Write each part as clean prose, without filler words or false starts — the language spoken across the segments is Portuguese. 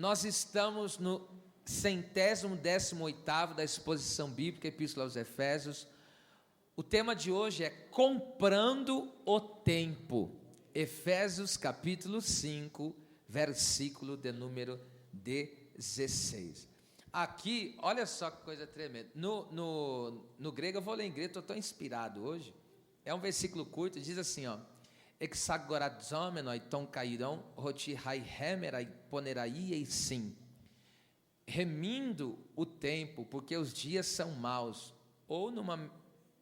Nós estamos no 118º da exposição bíblica, Epístola aos Efésios. O tema de hoje é Comprando o Tempo. Efésios capítulo 5, versículo de número 16. Aqui, olha só que coisa tremenda. No grego, eu vou ler em grego, estou tão inspirado hoje. É um versículo curto, diz assim, ó. Exagorazomenoi ton cairão, roti hai hemerai ponerai sim. Remindo o tempo, porque os dias são maus. Ou numa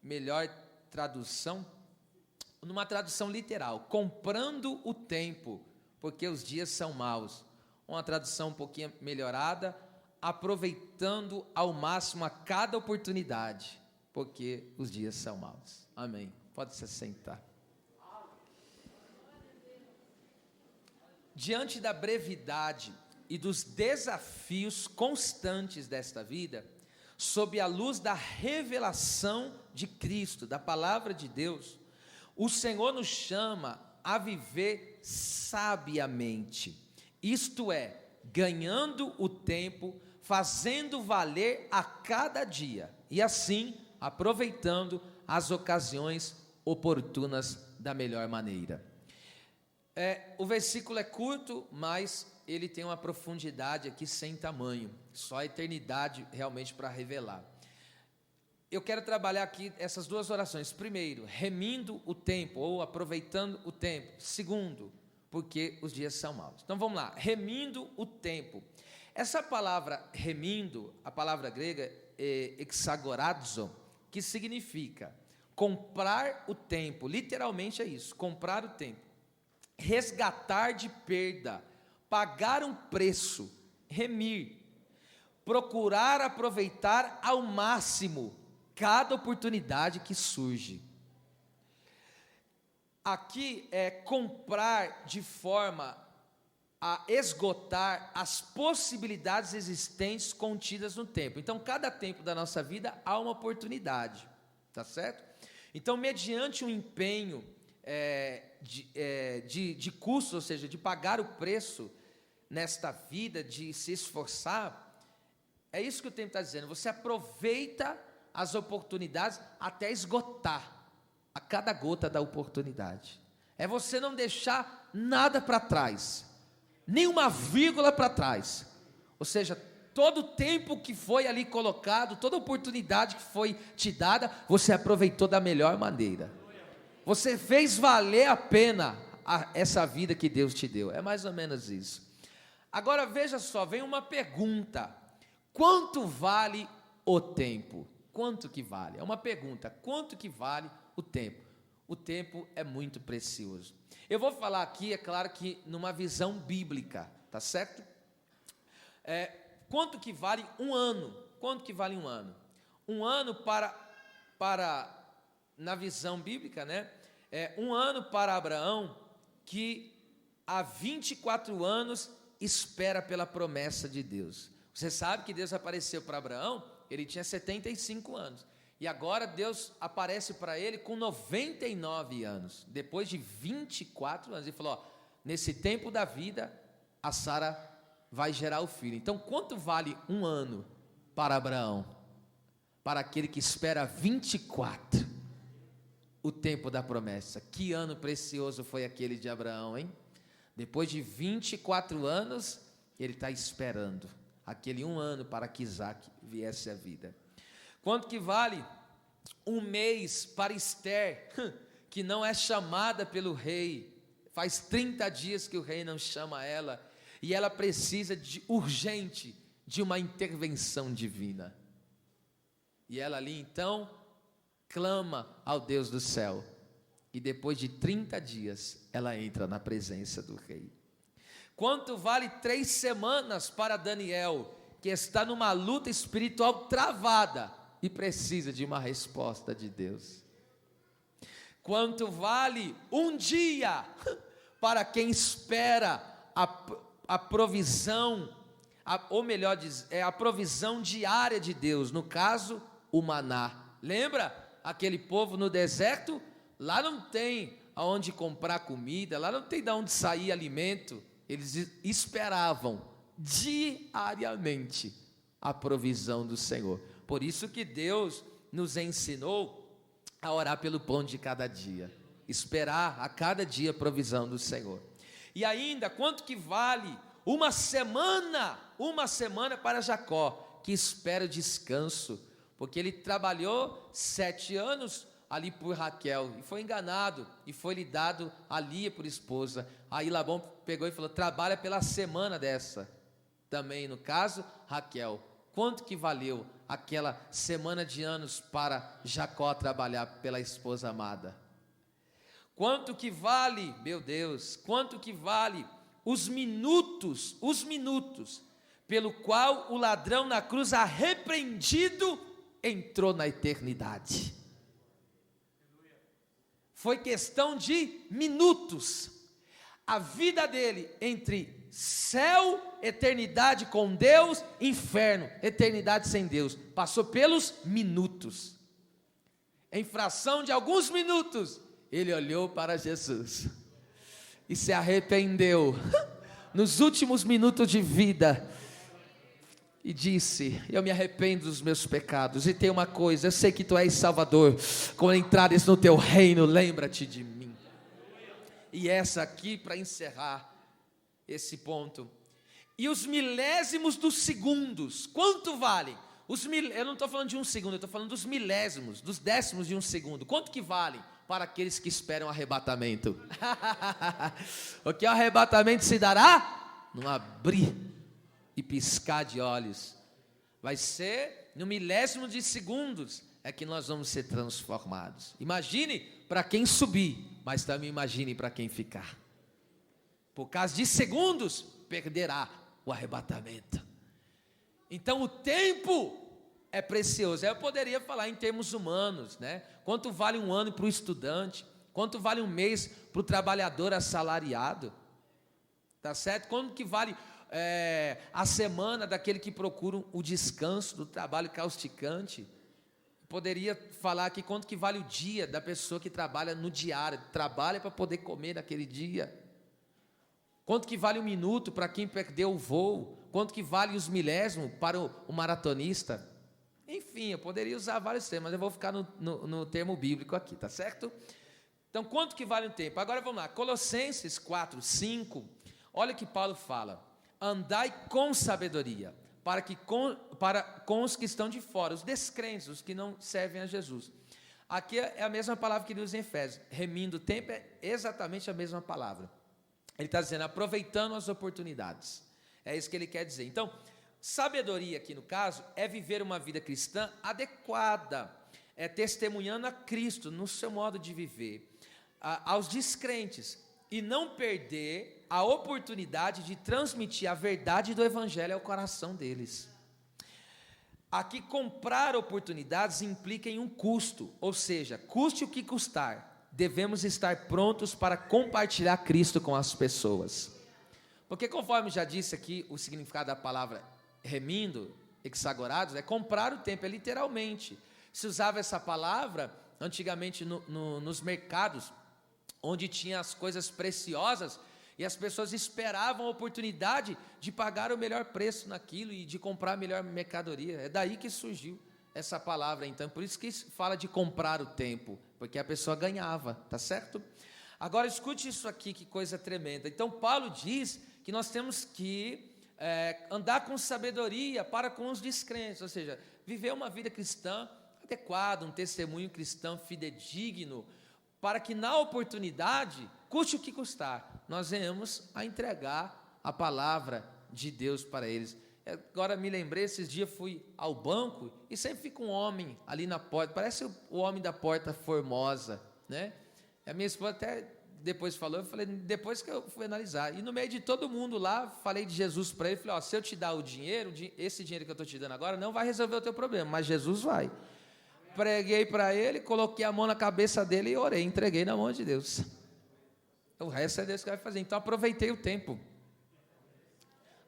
melhor tradução, numa tradução literal, comprando o tempo, porque os dias são maus. Uma tradução um pouquinho melhorada, aproveitando ao máximo a cada oportunidade, porque os dias são maus. Amém. Pode se sentar. Diante da brevidade e dos desafios constantes desta vida, sob a luz da revelação de Cristo, da palavra de Deus, o Senhor nos chama a viver sabiamente, isto é, ganhando o tempo, fazendo valer a cada dia, e assim, aproveitando as ocasiões oportunas da melhor maneira. O versículo é curto, mas ele tem uma profundidade aqui sem tamanho, só a eternidade realmente para revelar. Eu quero trabalhar aqui essas duas orações. Primeiro, remindo o tempo, ou aproveitando o tempo. Segundo, porque os dias são maus. Então vamos lá, remindo o tempo. Essa palavra remindo, a palavra grega é exagorazo, que significa comprar o tempo, literalmente é isso, comprar o tempo. Resgatar de perda, pagar um preço, remir, procurar aproveitar ao máximo cada oportunidade que surge. Aqui é comprar de forma a esgotar as possibilidades existentes contidas no tempo. Então, cada tempo da nossa vida há uma oportunidade, tá certo? Então, mediante um empenho de custo, ou seja, de pagar o preço nesta vida, de se esforçar, é isso que o tempo está dizendo. Você aproveita as oportunidades até esgotar a cada gota da oportunidade. É você não deixar nada para trás, nenhuma vírgula para trás. Ou seja, todo o tempo que foi ali colocado, toda oportunidade que foi te dada, você aproveitou da melhor maneira. Você fez valer a pena essa vida que Deus te deu. É mais ou menos isso. Agora veja só, vem uma pergunta. Quanto vale o tempo? Quanto que vale? É uma pergunta. Quanto que vale o tempo? O tempo é muito precioso. Eu vou falar aqui, é claro que numa visão bíblica, tá certo? Quanto que vale um ano? Quanto que vale um ano? Um ano na visão bíblica, né? Um ano para Abraão, que há 24 anos espera pela promessa de Deus. Você sabe que Deus apareceu para Abraão, ele tinha 75 anos. E agora Deus aparece para ele com 99 anos. Depois de 24 anos, ele falou, nesse tempo da vida, a Sara vai gerar o filho. Então, quanto vale um ano para Abraão? Para aquele que espera 24, o tempo da promessa. Que ano precioso foi aquele de Abraão, hein? Depois de 24 anos, ele está esperando aquele um ano para que Isaac viesse à vida. Quanto que vale um mês para Esther, que não é chamada pelo rei? Faz 30 dias que o rei não chama ela, e ela precisa urgente de uma intervenção divina. E ela ali então clama ao Deus do céu, e depois de 30 dias, ela entra na presença do rei. Quanto vale 3 semanas para Daniel, que está numa luta espiritual travada, e precisa de uma resposta de Deus? Quanto vale um dia, para quem espera a provisão, ou melhor dizer, a provisão diária de Deus, no caso, o maná. Lembra? Aquele povo no deserto, lá não tem aonde comprar comida, lá não tem de onde sair alimento. Eles esperavam diariamente a provisão do Senhor. Por isso que Deus nos ensinou a orar pelo pão de cada dia, esperar a cada dia a provisão do Senhor. E ainda, quanto que vale uma semana para Jacó, que espera o descanso, porque ele trabalhou 7 anos ali por Raquel, e foi enganado, e foi lhe dado a Lia por esposa. Aí Labão pegou e falou: trabalha pela semana dessa, também no caso, Raquel. Quanto que valeu aquela semana de anos para Jacó trabalhar pela esposa amada? Quanto que vale, meu Deus, quanto que vale os minutos pelo qual o ladrão na cruz arrependido entrou na eternidade? Foi questão de minutos. A vida dele entre céu, eternidade com Deus, inferno, eternidade sem Deus, passou pelos minutos. Em fração de alguns minutos, ele olhou para Jesus e se arrependeu nos últimos minutos de vida e disse: eu me arrependo dos meus pecados, e tem uma coisa, eu sei que tu és Salvador, quando entrares no teu reino, lembra-te de mim. E essa aqui, para encerrar esse ponto, e os milésimos dos segundos, quanto vale? Eu não estou falando de um segundo, eu estou falando dos milésimos, dos décimos de um segundo, quanto que vale para aqueles que esperam o arrebatamento? Porque o arrebatamento se dará num abrir e piscar de olhos. Vai ser no milésimo de segundos é que nós vamos ser transformados. Imagine para quem subir, mas também imagine para quem ficar. Por causa de segundos, perderá o arrebatamento. Então o tempo é precioso. Eu poderia falar em termos humanos, né? Quanto vale um ano para o estudante? Quanto vale um mês para o trabalhador assalariado? Tá certo? Quanto que vale a semana daquele que procura o descanso do trabalho causticante? Poderia falar aqui quanto que vale o dia da pessoa que trabalha no diário, trabalha para poder comer naquele dia. Quanto que vale um minuto para quem perdeu o voo? Quanto que vale os milésimos para o maratonista? Enfim, eu poderia usar vários termos, mas eu vou ficar no termo bíblico aqui, tá certo? Então, quanto que vale o tempo? Agora vamos lá, Colossenses 4, 5, olha que Paulo fala: andai com sabedoria, com os que estão de fora, os descrentes, os que não servem a Jesus. Aqui é a mesma palavra que ele usa em Efésios, remindo o tempo, é exatamente a mesma palavra. Ele está dizendo, aproveitando as oportunidades, é isso que ele quer dizer. Então, sabedoria aqui no caso, é viver uma vida cristã adequada, é testemunhando a Cristo no seu modo de viver, aos descrentes, e não perder a oportunidade de transmitir a verdade do Evangelho ao coração deles. Aqui, comprar oportunidades implica em um custo, ou seja, custe o que custar, devemos estar prontos para compartilhar Cristo com as pessoas. Porque conforme já disse aqui, o significado da palavra remindo, hexagorados, é comprar o tempo, é literalmente. Se usava essa palavra antigamente nos mercados, onde tinha as coisas preciosas, e as pessoas esperavam a oportunidade de pagar o melhor preço naquilo e de comprar a melhor mercadoria. É daí que surgiu essa palavra, então, por isso que fala de comprar o tempo, porque a pessoa ganhava, tá certo? Agora escute isso aqui, que coisa tremenda. Então Paulo diz que nós temos que andar com sabedoria para com os descrentes, ou seja, viver uma vida cristã adequada, um testemunho cristão fidedigno, para que na oportunidade, custe o que custar, nós venhamos a entregar a palavra de Deus para eles. Agora me lembrei, esses dias fui ao banco e sempre fica um homem ali na porta, parece o homem da porta Formosa, né? A minha esposa até depois falou, eu falei, depois que eu fui analisar, e no meio de todo mundo lá, falei de Jesus para ele, falei, se eu te dar o dinheiro, esse dinheiro que eu estou te dando agora, não vai resolver o teu problema, mas Jesus vai. Preguei para ele, coloquei a mão na cabeça dele e orei, entreguei na mão de Deus. O resto é Deus que vai fazer. Então aproveitei o tempo,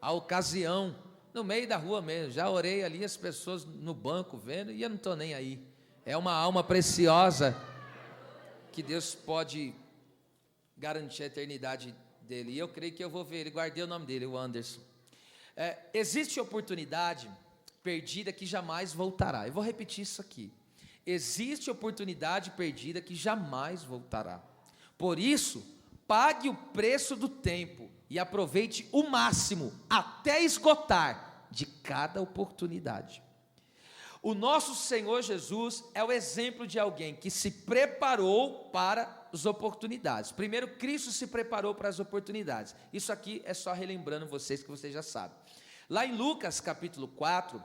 a ocasião, no meio da rua mesmo, já orei ali, as pessoas no banco vendo, e eu não estou nem aí. É uma alma preciosa, que Deus pode garantir a eternidade dele, e eu creio que eu vou ver ele, guardei o nome dele, o Anderson. Existe oportunidade perdida que jamais voltará. Eu vou repetir isso aqui. Existe oportunidade perdida que jamais voltará. Por isso, pague o preço do tempo e aproveite o máximo até esgotar de cada oportunidade. O nosso Senhor Jesus é o exemplo de alguém que se preparou para as oportunidades. Primeiro, Cristo se preparou para as oportunidades. Isso aqui é só relembrando vocês, que vocês já sabem. Lá em Lucas capítulo 4,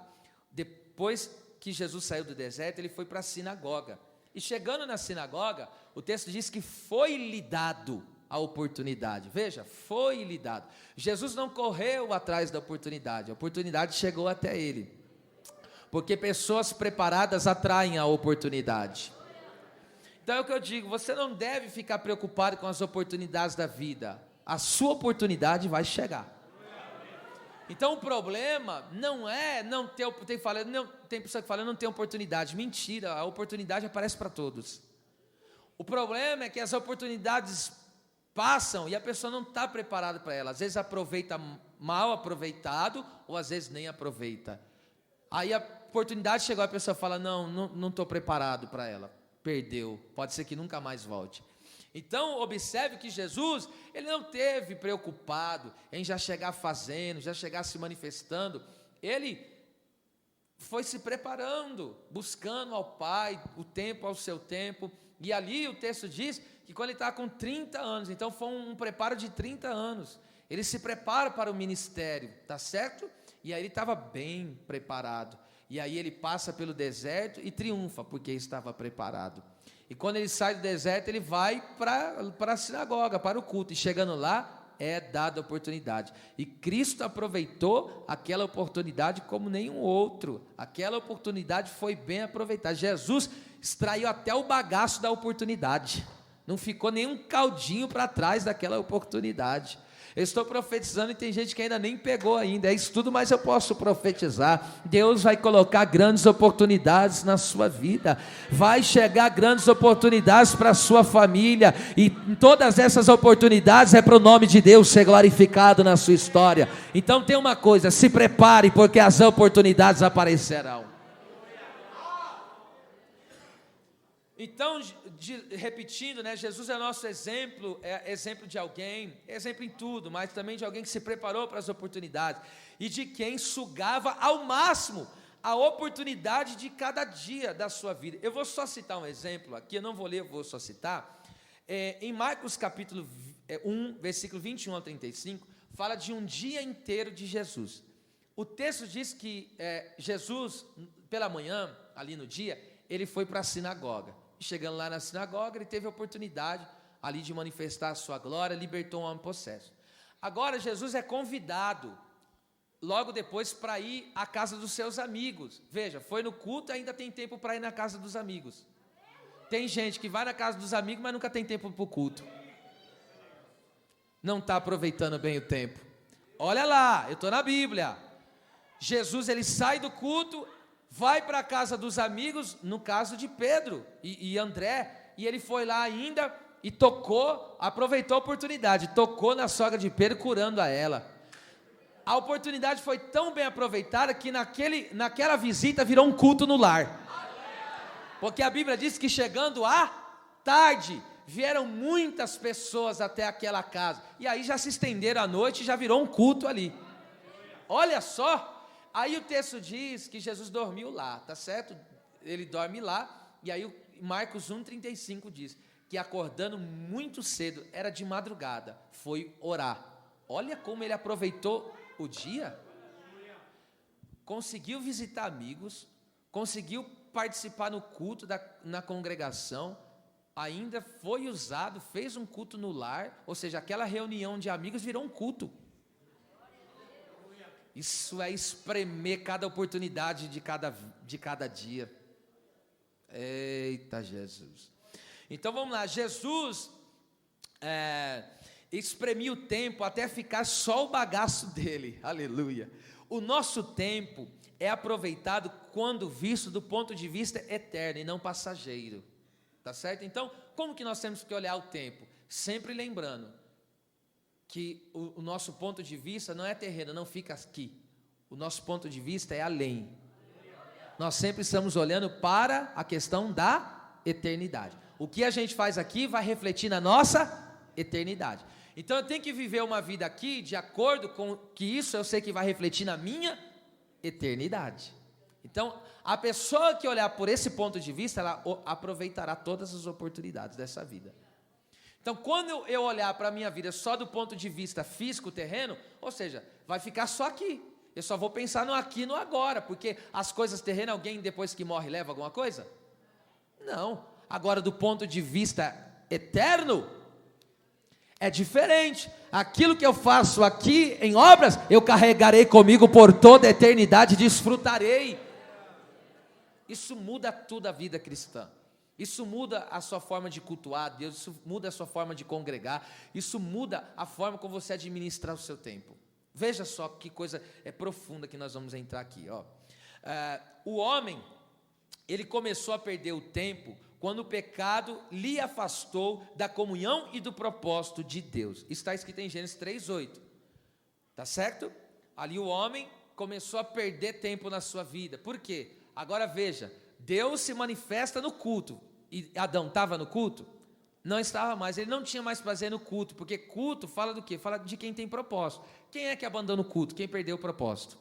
depois que Jesus saiu do deserto, ele foi para a sinagoga. E chegando na sinagoga, o texto diz que foi-lhe dado a oportunidade. Veja, foi-lhe dado. Jesus não correu atrás da oportunidade, a oportunidade chegou até ele. Porque pessoas preparadas atraem a oportunidade. Então é o que eu digo, você não deve ficar preocupado com as oportunidades da vida. A sua oportunidade vai chegar. Então o problema não é não ter, tem pessoa que fala, não tem oportunidade. Mentira, a oportunidade aparece para todos. O problema é que as oportunidades passam e a pessoa não está preparada para elas. Às vezes aproveita mal aproveitado, ou às vezes nem aproveita. Aí a oportunidade chegou, a pessoa fala, não estou preparado para ela. Perdeu, pode ser que nunca mais volte. Então, observe que Jesus, ele não teve preocupado em já chegar fazendo, já chegar se manifestando. Ele foi se preparando, buscando ao Pai, o tempo ao seu tempo. E ali o texto diz que quando ele está com 30 anos, então foi um preparo de 30 anos. Ele se prepara para o ministério, tá certo? E aí ele estava bem preparado. E aí ele passa pelo deserto e triunfa, porque estava preparado. E quando ele sai do deserto, ele vai para a sinagoga, para o culto. E chegando lá, é dada a oportunidade. E Cristo aproveitou aquela oportunidade como nenhum outro. Aquela oportunidade foi bem aproveitada. Jesus extraiu até o bagaço da oportunidade. Não ficou nenhum caldinho para trás daquela oportunidade. Eu estou profetizando e tem gente que ainda nem pegou ainda, é isso tudo, mas eu posso profetizar. Deus vai colocar grandes oportunidades na sua vida, vai chegar grandes oportunidades para a sua família, e todas essas oportunidades é para o nome de Deus ser glorificado na sua história. Então tem uma coisa, se prepare, porque as oportunidades aparecerão. Então, repetindo, Jesus é nosso exemplo, é exemplo de alguém, exemplo em tudo, mas também de alguém que se preparou para as oportunidades, e de quem sugava ao máximo a oportunidade de cada dia da sua vida. Eu vou só citar um exemplo aqui, eu não vou ler, eu vou só citar, em Marcos capítulo 1, versículo 21 ao 35, fala de um dia inteiro de Jesus. O texto diz que Jesus, pela manhã, ali no dia, ele foi para a sinagoga. Chegando lá na sinagoga, ele teve a oportunidade ali de manifestar a sua glória, libertou um homem possesso. Agora Jesus é convidado logo depois para ir à casa dos seus amigos. Veja, foi no culto, ainda tem tempo para ir na casa dos amigos. Tem gente que vai na casa dos amigos, mas nunca tem tempo para o culto. Não está aproveitando bem o tempo. Olha lá, eu estou na Bíblia. Jesus, ele sai do culto, vai para a casa dos amigos, no caso de Pedro e André, e ele foi lá ainda e tocou, aproveitou a oportunidade, tocou na sogra de Pedro, curando a ela. A oportunidade foi tão bem aproveitada que naquela visita virou um culto no lar. Porque a Bíblia diz que chegando à tarde, vieram muitas pessoas até aquela casa, e aí já se estenderam a noite e já virou um culto ali. Olha só. Aí o texto diz que Jesus dormiu lá, tá certo? Ele dorme lá, e aí Marcos 1,35 diz que acordando muito cedo, era de madrugada, foi orar. Olha como ele aproveitou o dia. Conseguiu visitar amigos, conseguiu participar no culto na congregação, ainda foi usado, fez um culto no lar, ou seja, aquela reunião de amigos virou um culto. Isso é espremer cada oportunidade de cada dia. Eita Jesus. Então vamos lá, Jesus espremia o tempo até ficar só o bagaço dele, aleluia. O nosso tempo é aproveitado quando visto do ponto de vista eterno e não passageiro, tá certo? Então, como que nós temos que olhar o tempo? Sempre lembrando que o nosso ponto de vista não é terreno, não fica aqui. O nosso ponto de vista é além. Nós sempre estamos olhando para a questão da eternidade. O que a gente faz aqui vai refletir na nossa eternidade. Então eu tenho que viver uma vida aqui de acordo com que isso eu sei que vai refletir na minha eternidade. Então, a pessoa que olhar por esse ponto de vista, ela aproveitará todas as oportunidades dessa vida. Então, quando eu olhar para a minha vida só do ponto de vista físico, terreno, ou seja, vai ficar só aqui. Eu só vou pensar no aqui e no agora, porque as coisas terrenas, alguém depois que morre leva alguma coisa? Não. Agora, do ponto de vista eterno, é diferente. Aquilo que eu faço aqui em obras, eu carregarei comigo por toda a eternidade e desfrutarei. Isso muda tudo a vida cristã. Isso muda a sua forma de cultuar a Deus, isso muda a sua forma de congregar, isso muda a forma como você administrar o seu tempo. Veja só que coisa profunda que nós vamos entrar aqui. O homem, ele começou a perder o tempo quando o pecado lhe afastou da comunhão e do propósito de Deus. Isso está escrito em Gênesis 3:8. Tá certo? Ali o homem começou a perder tempo na sua vida. Por quê? Agora veja, Deus se manifesta no culto. E Adão estava no culto? Não estava mais, ele não tinha mais prazer no culto, porque culto fala do quê? Fala de quem tem propósito. Quem é que abandona o culto? Quem perdeu o propósito?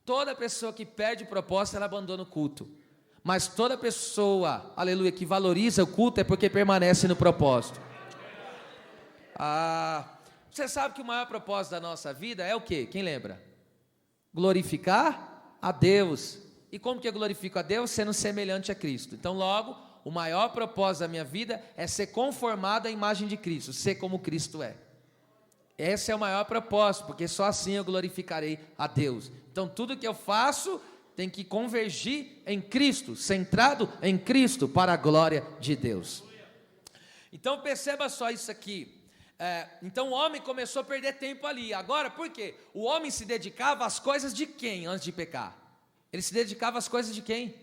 Toda pessoa que perde o propósito, ela abandona o culto. Mas toda pessoa, aleluia, que valoriza o culto é porque permanece no propósito. Você sabe que o maior propósito da nossa vida é o quê? Quem lembra? Glorificar a Deus. E como que eu glorifico a Deus? Sendo semelhante a Cristo. Então logo, o maior propósito da minha vida é ser conformado à imagem de Cristo, ser como Cristo é. Esse é o maior propósito, porque só assim eu glorificarei a Deus. Então tudo que eu faço tem que convergir em Cristo, centrado em Cristo, para a glória de Deus. Então perceba só isso aqui. Então o homem começou a perder tempo ali. Agora, por quê? O homem se dedicava às coisas de quem antes de pecar? Ele se dedicava às coisas de quem?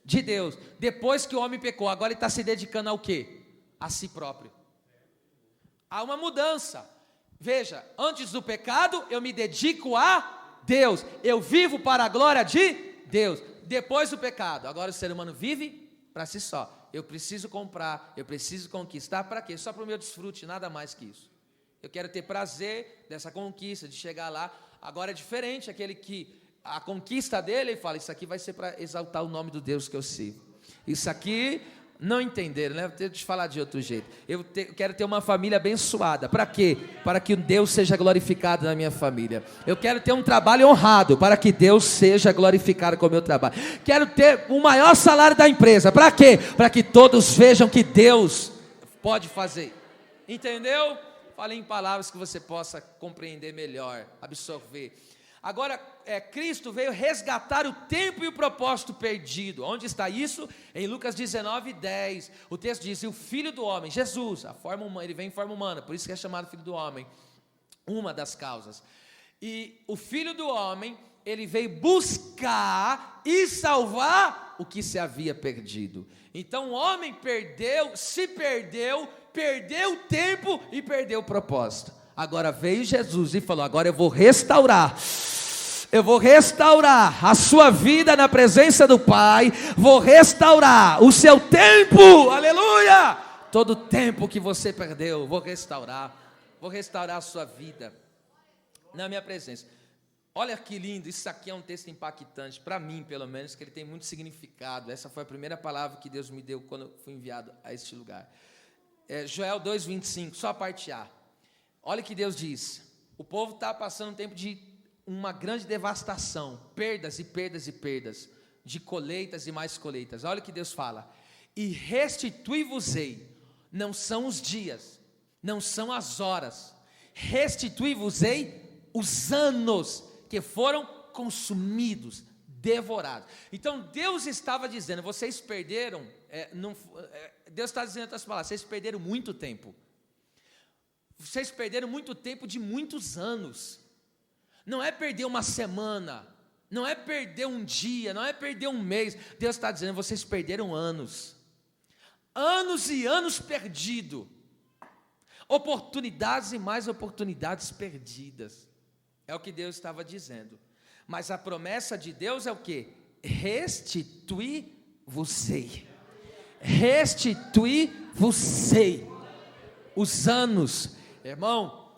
De Deus. Depois que o homem pecou, agora ele está se dedicando ao quê? A si próprio. Há uma mudança. Veja, antes do pecado, eu me dedico a Deus. Eu vivo para a glória de Deus. Depois do pecado, agora o ser humano vive para si só. Eu preciso comprar, eu preciso conquistar, para quê? Só para o meu desfrute, nada mais que isso. Eu quero ter prazer dessa conquista, de chegar lá. Agora é diferente aquele que a conquista dele, ele fala, isso aqui vai ser para exaltar o nome do Deus que eu sirvo. Isso aqui, não entenderam, né? Vou ter que te falar de outro jeito. Eu quero ter uma família abençoada. Para quê? Para que Deus seja glorificado na minha família. Eu quero ter um trabalho honrado, para que Deus seja glorificado com o meu trabalho. Quero ter o maior salário da empresa. Para quê? Para que todos vejam que Deus pode fazer. Entendeu? Falei em palavras que você possa compreender melhor, absorver. Agora, Cristo veio resgatar o tempo e o propósito perdido. Onde está isso? Em Lucas 19:10. O texto diz, e o Filho do Homem, Jesus, a forma humana, ele vem em forma humana, por isso que é chamado Filho do Homem. Uma das causas. E o Filho do Homem, ele veio buscar e salvar o que se havia perdido. Então o homem perdeu o tempo e perdeu o propósito. Agora veio Jesus e falou, agora eu vou restaurar a sua vida na presença do Pai, vou restaurar o seu tempo, aleluia, todo o tempo que você perdeu, vou restaurar a sua vida, na minha presença. Olha que lindo, isso aqui é um texto impactante, para mim pelo menos, que ele tem muito significado. Essa foi a primeira palavra que Deus me deu quando eu fui enviado a este lugar. Joel 2:25, só a parte A. Olha o que Deus diz, o povo está passando um tempo de uma grande devastação, perdas e perdas e perdas, de colheitas e mais colheitas. Olha o que Deus fala, e restitui-vos-ei, não são os dias, não são as horas, restitui-vos-ei os anos que foram consumidos, devorados. Então Deus estava dizendo, vocês perderam, Deus está dizendo outras palavras, vocês perderam muito tempo. Vocês perderam muito tempo de muitos anos. Não é perder uma semana, não é perder um dia, não é perder um mês. Deus está dizendo, vocês perderam anos. Anos e anos perdidos. Oportunidades e mais oportunidades perdidas. É o que Deus estava dizendo. Mas a promessa de Deus é o quê? Restituir-vos-ei. Restituir-vos-ei. Os anos, irmão,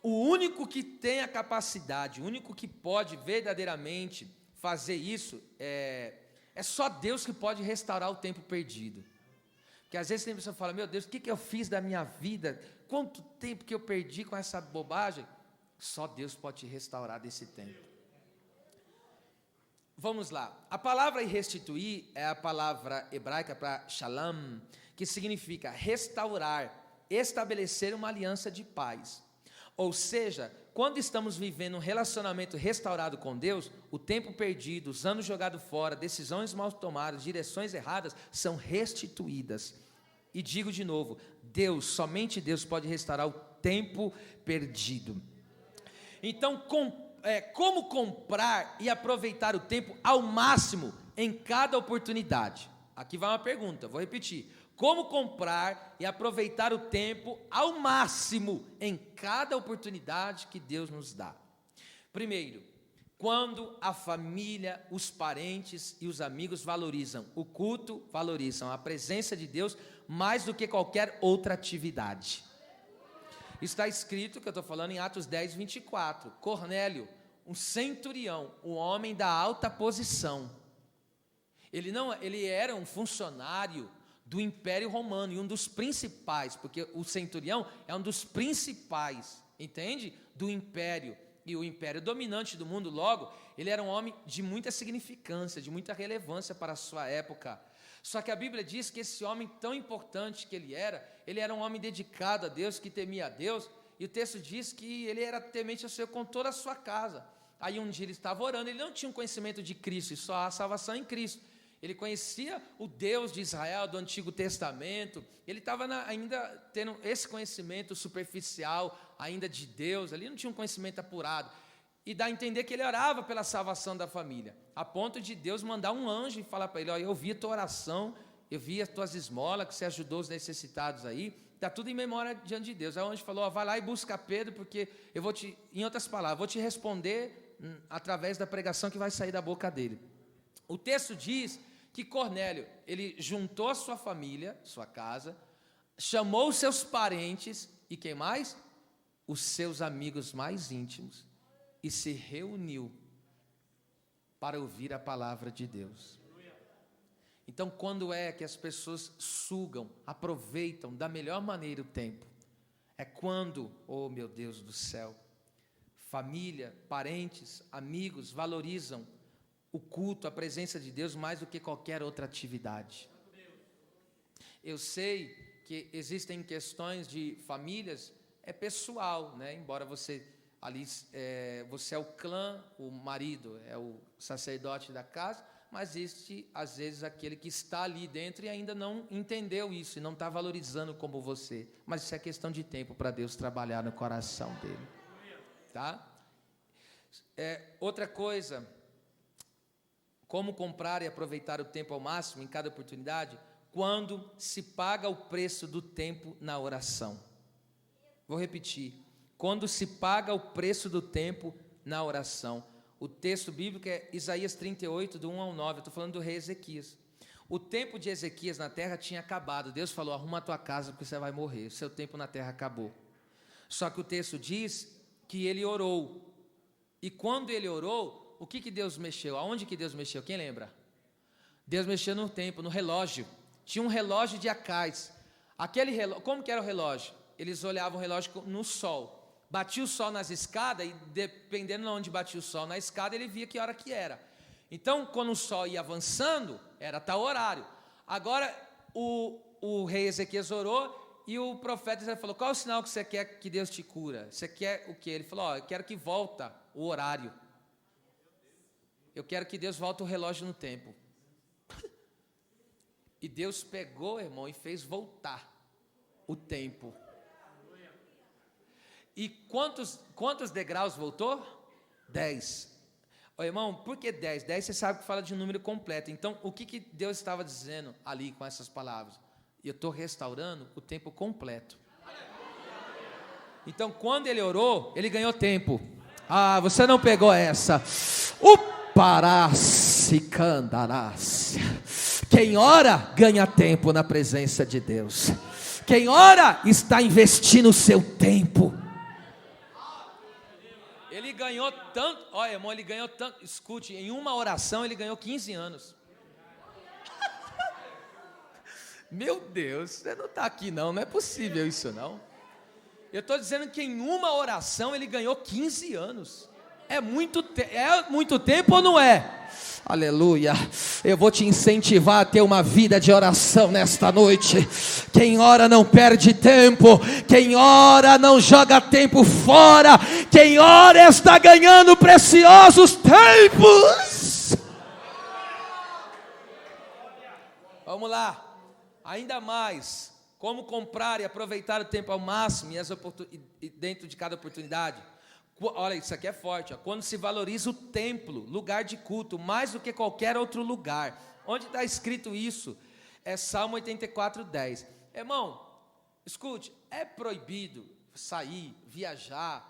o único que tem a capacidade, o único que pode verdadeiramente fazer isso, é só Deus que pode restaurar o tempo perdido. Porque às vezes tem pessoa que fala, meu Deus, o que eu fiz da minha vida? Quanto tempo que eu perdi com essa bobagem? Só Deus pode te restaurar desse tempo. Vamos lá, a palavra restituir é a palavra hebraica para shalom, que significa restaurar, estabelecer uma aliança de paz. Ou seja, quando estamos vivendo um relacionamento restaurado com Deus, o tempo perdido, os anos jogados fora, decisões mal tomadas, direções erradas, são restituídas. E digo de novo, Deus, somente Deus pode restaurar o tempo perdido. Então, como comprar e aproveitar o tempo ao máximo em cada oportunidade? Aqui vai uma pergunta, vou repetir. Como comprar e aproveitar o tempo ao máximo em cada oportunidade que Deus nos dá? Primeiro, quando a família, os parentes e os amigos valorizam o culto, valorizam a presença de Deus mais do que qualquer outra atividade. Está escrito, que eu estou falando em Atos 10, 24, Cornélio, um centurião, um homem da alta posição, ele era um funcionário do Império Romano, e um dos principais, porque o centurião é um dos principais, entende? Do império, e o império dominante do mundo, logo, ele era um homem de muita significância, de muita relevância para a sua época. Só que a Bíblia diz que esse homem tão importante que ele era um homem dedicado a Deus, que temia a Deus, e o texto diz que ele era temente ao Senhor com toda a sua casa. Aí um dia ele estava orando, ele não tinha um conhecimento de Cristo, e só há salvação em Cristo. Ele conhecia o Deus de Israel, do Antigo Testamento, ele estava ainda tendo esse conhecimento superficial, ainda de Deus, ali não tinha um conhecimento apurado, e dá a entender que ele orava pela salvação da família, a ponto de Deus mandar um anjo e falar para ele, olha, eu vi a tua oração, eu vi as tuas esmolas, que você ajudou os necessitados aí, está tudo em memória diante de Deus. Aí o anjo falou, ó, vai lá e busca Pedro, porque eu vou te, em outras palavras, vou te responder através da pregação que vai sair da boca dele. O texto diz que Cornélio, ele juntou a sua família, sua casa, chamou os seus parentes, e quem mais? Os seus amigos mais íntimos, e se reuniu para ouvir a palavra de Deus. Então, quando é que as pessoas sugam, aproveitam da melhor maneira o tempo? É quando, oh meu Deus do céu, família, parentes, amigos valorizam o culto, a presença de Deus mais do que qualquer outra atividade. Eu sei que existem questões de famílias, é pessoal, né? Embora você ali, você é o clã, o marido é o sacerdote da casa, mas existe às vezes aquele que está ali dentro e ainda não entendeu isso e não está valorizando como você. Mas isso é questão de tempo para Deus trabalhar no coração dele, tá? Outra coisa. Como comprar e aproveitar o tempo ao máximo em cada oportunidade? Quando se paga o preço do tempo na oração. Vou repetir. Quando se paga o preço do tempo na oração. O texto bíblico é Isaías 38, do 1 ao 9. Eu estou falando do rei Ezequias. O tempo de Ezequias na terra tinha acabado. Deus falou, arruma a tua casa porque você vai morrer. O seu tempo na terra acabou. Só que o texto diz que ele orou. E quando ele orou, o que Deus mexeu? Aonde que Deus mexeu? Quem lembra? Deus mexeu no tempo, no relógio. Tinha um relógio de Acais. Aquele relógio, como que era o relógio? Eles olhavam o relógio no sol. Batia o sol nas escadas e dependendo de onde batia o sol na escada, ele via que hora que era. Então, quando o sol ia avançando, era tal horário. Agora, o rei Ezequias orou e o profeta falou, qual é o sinal que você quer que Deus te cura? Você quer o quê? Ele falou, eu quero que volta o horário. Eu quero que Deus volte o relógio no tempo. E Deus pegou, irmão, e fez voltar o tempo. E quantos degraus voltou? 10. Ô, irmão, por que 10? 10 você sabe que fala de um número completo. Então, o que Deus estava dizendo ali com essas palavras? Eu estou restaurando o tempo completo. Então, quando ele orou, ele ganhou tempo. Ah, você não pegou essa. O parasicandarácia. Quem ora ganha tempo na presença de Deus. Quem ora está investindo o seu tempo. Ele ganhou tanto, olha irmão, ele ganhou tanto, escute, em uma oração ele ganhou 15 anos. Meu Deus, você não está aqui não é possível isso não. Eu estou dizendo que em uma oração ele ganhou 15 anos. É muito tempo ou não é? Aleluia. Eu vou te incentivar a ter uma vida de oração nesta noite. Quem ora não perde tempo. Quem ora não joga tempo fora. Quem ora está ganhando preciosos tempos. Vamos lá. Ainda mais, como comprar e aproveitar o tempo ao máximo e dentro de cada oportunidade. Olha, isso aqui é forte, ó. Quando se valoriza o templo, lugar de culto, mais do que qualquer outro lugar. Onde está escrito isso? É Salmo 84:10. Irmão, escute, é proibido sair, viajar,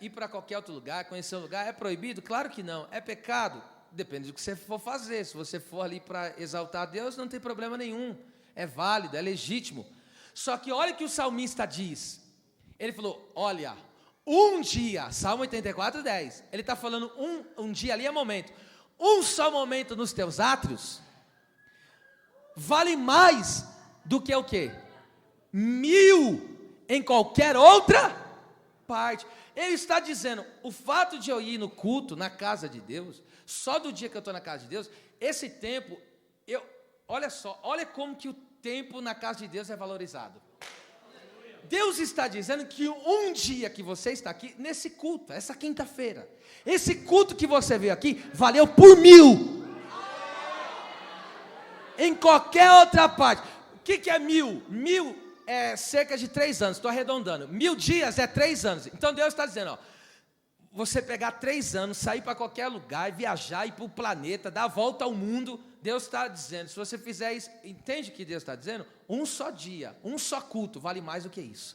ir para qualquer outro lugar, conhecer um lugar? É proibido? Claro que não. É pecado? Depende do que você for fazer. Se você for ali para exaltar a Deus, não tem problema nenhum. É válido, é legítimo. Só que olha o que o salmista diz. Ele falou, olha, um dia, Salmo 84:10, ele está falando um dia ali é momento, um só momento nos teus átrios, vale mais do que o quê? 1000 em qualquer outra parte. Ele está dizendo, o fato de eu ir no culto, na casa de Deus, só do dia que eu estou na casa de Deus, esse tempo, olha só, olha como que o tempo na casa de Deus é valorizado. Deus está dizendo que um dia que você está aqui, nesse culto, essa quinta-feira, esse culto que você veio aqui, valeu por 1000. Em qualquer outra parte. O que é 1000? 1000 é cerca de 3 anos, estou arredondando. 1000 dias é 3 anos. Então Deus está dizendo, ó, você pegar 3 anos, sair para qualquer lugar, viajar, ir para o planeta, dar a volta ao mundo. Deus está dizendo, se você fizer isso, entende o que Deus está dizendo? Um só dia, um só culto, vale mais do que isso.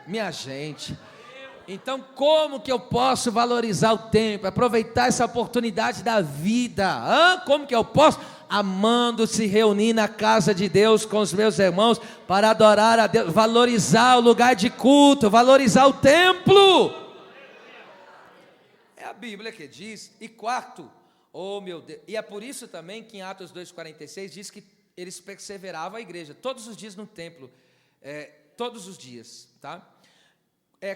Minha gente. Então como que eu posso valorizar o tempo, aproveitar essa oportunidade da vida? Como que eu posso? Amando se reunir na casa de Deus com os meus irmãos, para adorar a Deus, valorizar o lugar de culto, valorizar o templo. É a Bíblia que diz. E quarto, oh meu Deus, e é por isso também que em Atos 2,46 diz que eles perseveravam a igreja, todos os dias no templo, todos os dias, tá?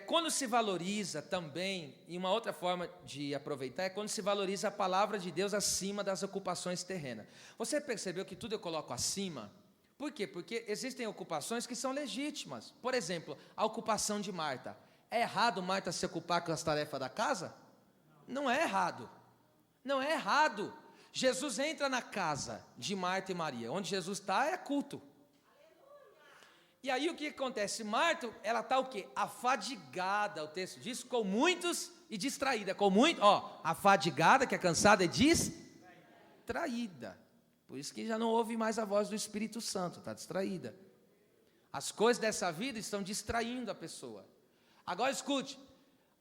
Quando se valoriza também, e uma outra forma de aproveitar, é quando se valoriza a palavra de Deus acima das ocupações terrenas. Você percebeu que tudo eu coloco acima? Por quê? Porque existem ocupações que são legítimas. Por exemplo, a ocupação de Marta. É errado Marta se ocupar com as tarefas da casa? Não é errado, não é errado. Jesus entra na casa de Marta e Maria, onde Jesus está é culto. E aí o que acontece? Marta, ela está o quê? Afadigada, o texto diz, com muitos e distraída, afadigada, que é cansada, e distraída. Por isso que já não ouve mais a voz do Espírito Santo, está distraída. As coisas dessa vida estão distraindo a pessoa. Agora escute.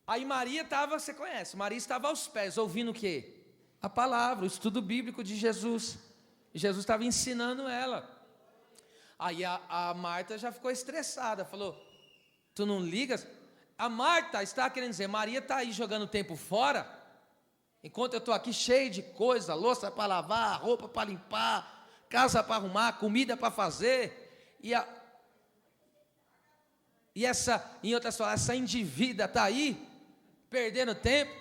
Aí Maria estava, você conhece, Maria estava aos pés, ouvindo o quê? A palavra, o estudo bíblico de Jesus. E Jesus estava ensinando ela. Aí a Marta já ficou estressada, falou, tu não ligas? A Marta está querendo dizer, Maria está aí jogando tempo fora, enquanto eu estou aqui cheio de coisa, louça para lavar, roupa para limpar, casa para arrumar, comida para fazer, e essa, em outras palavras, essa indivídua está aí, perdendo tempo.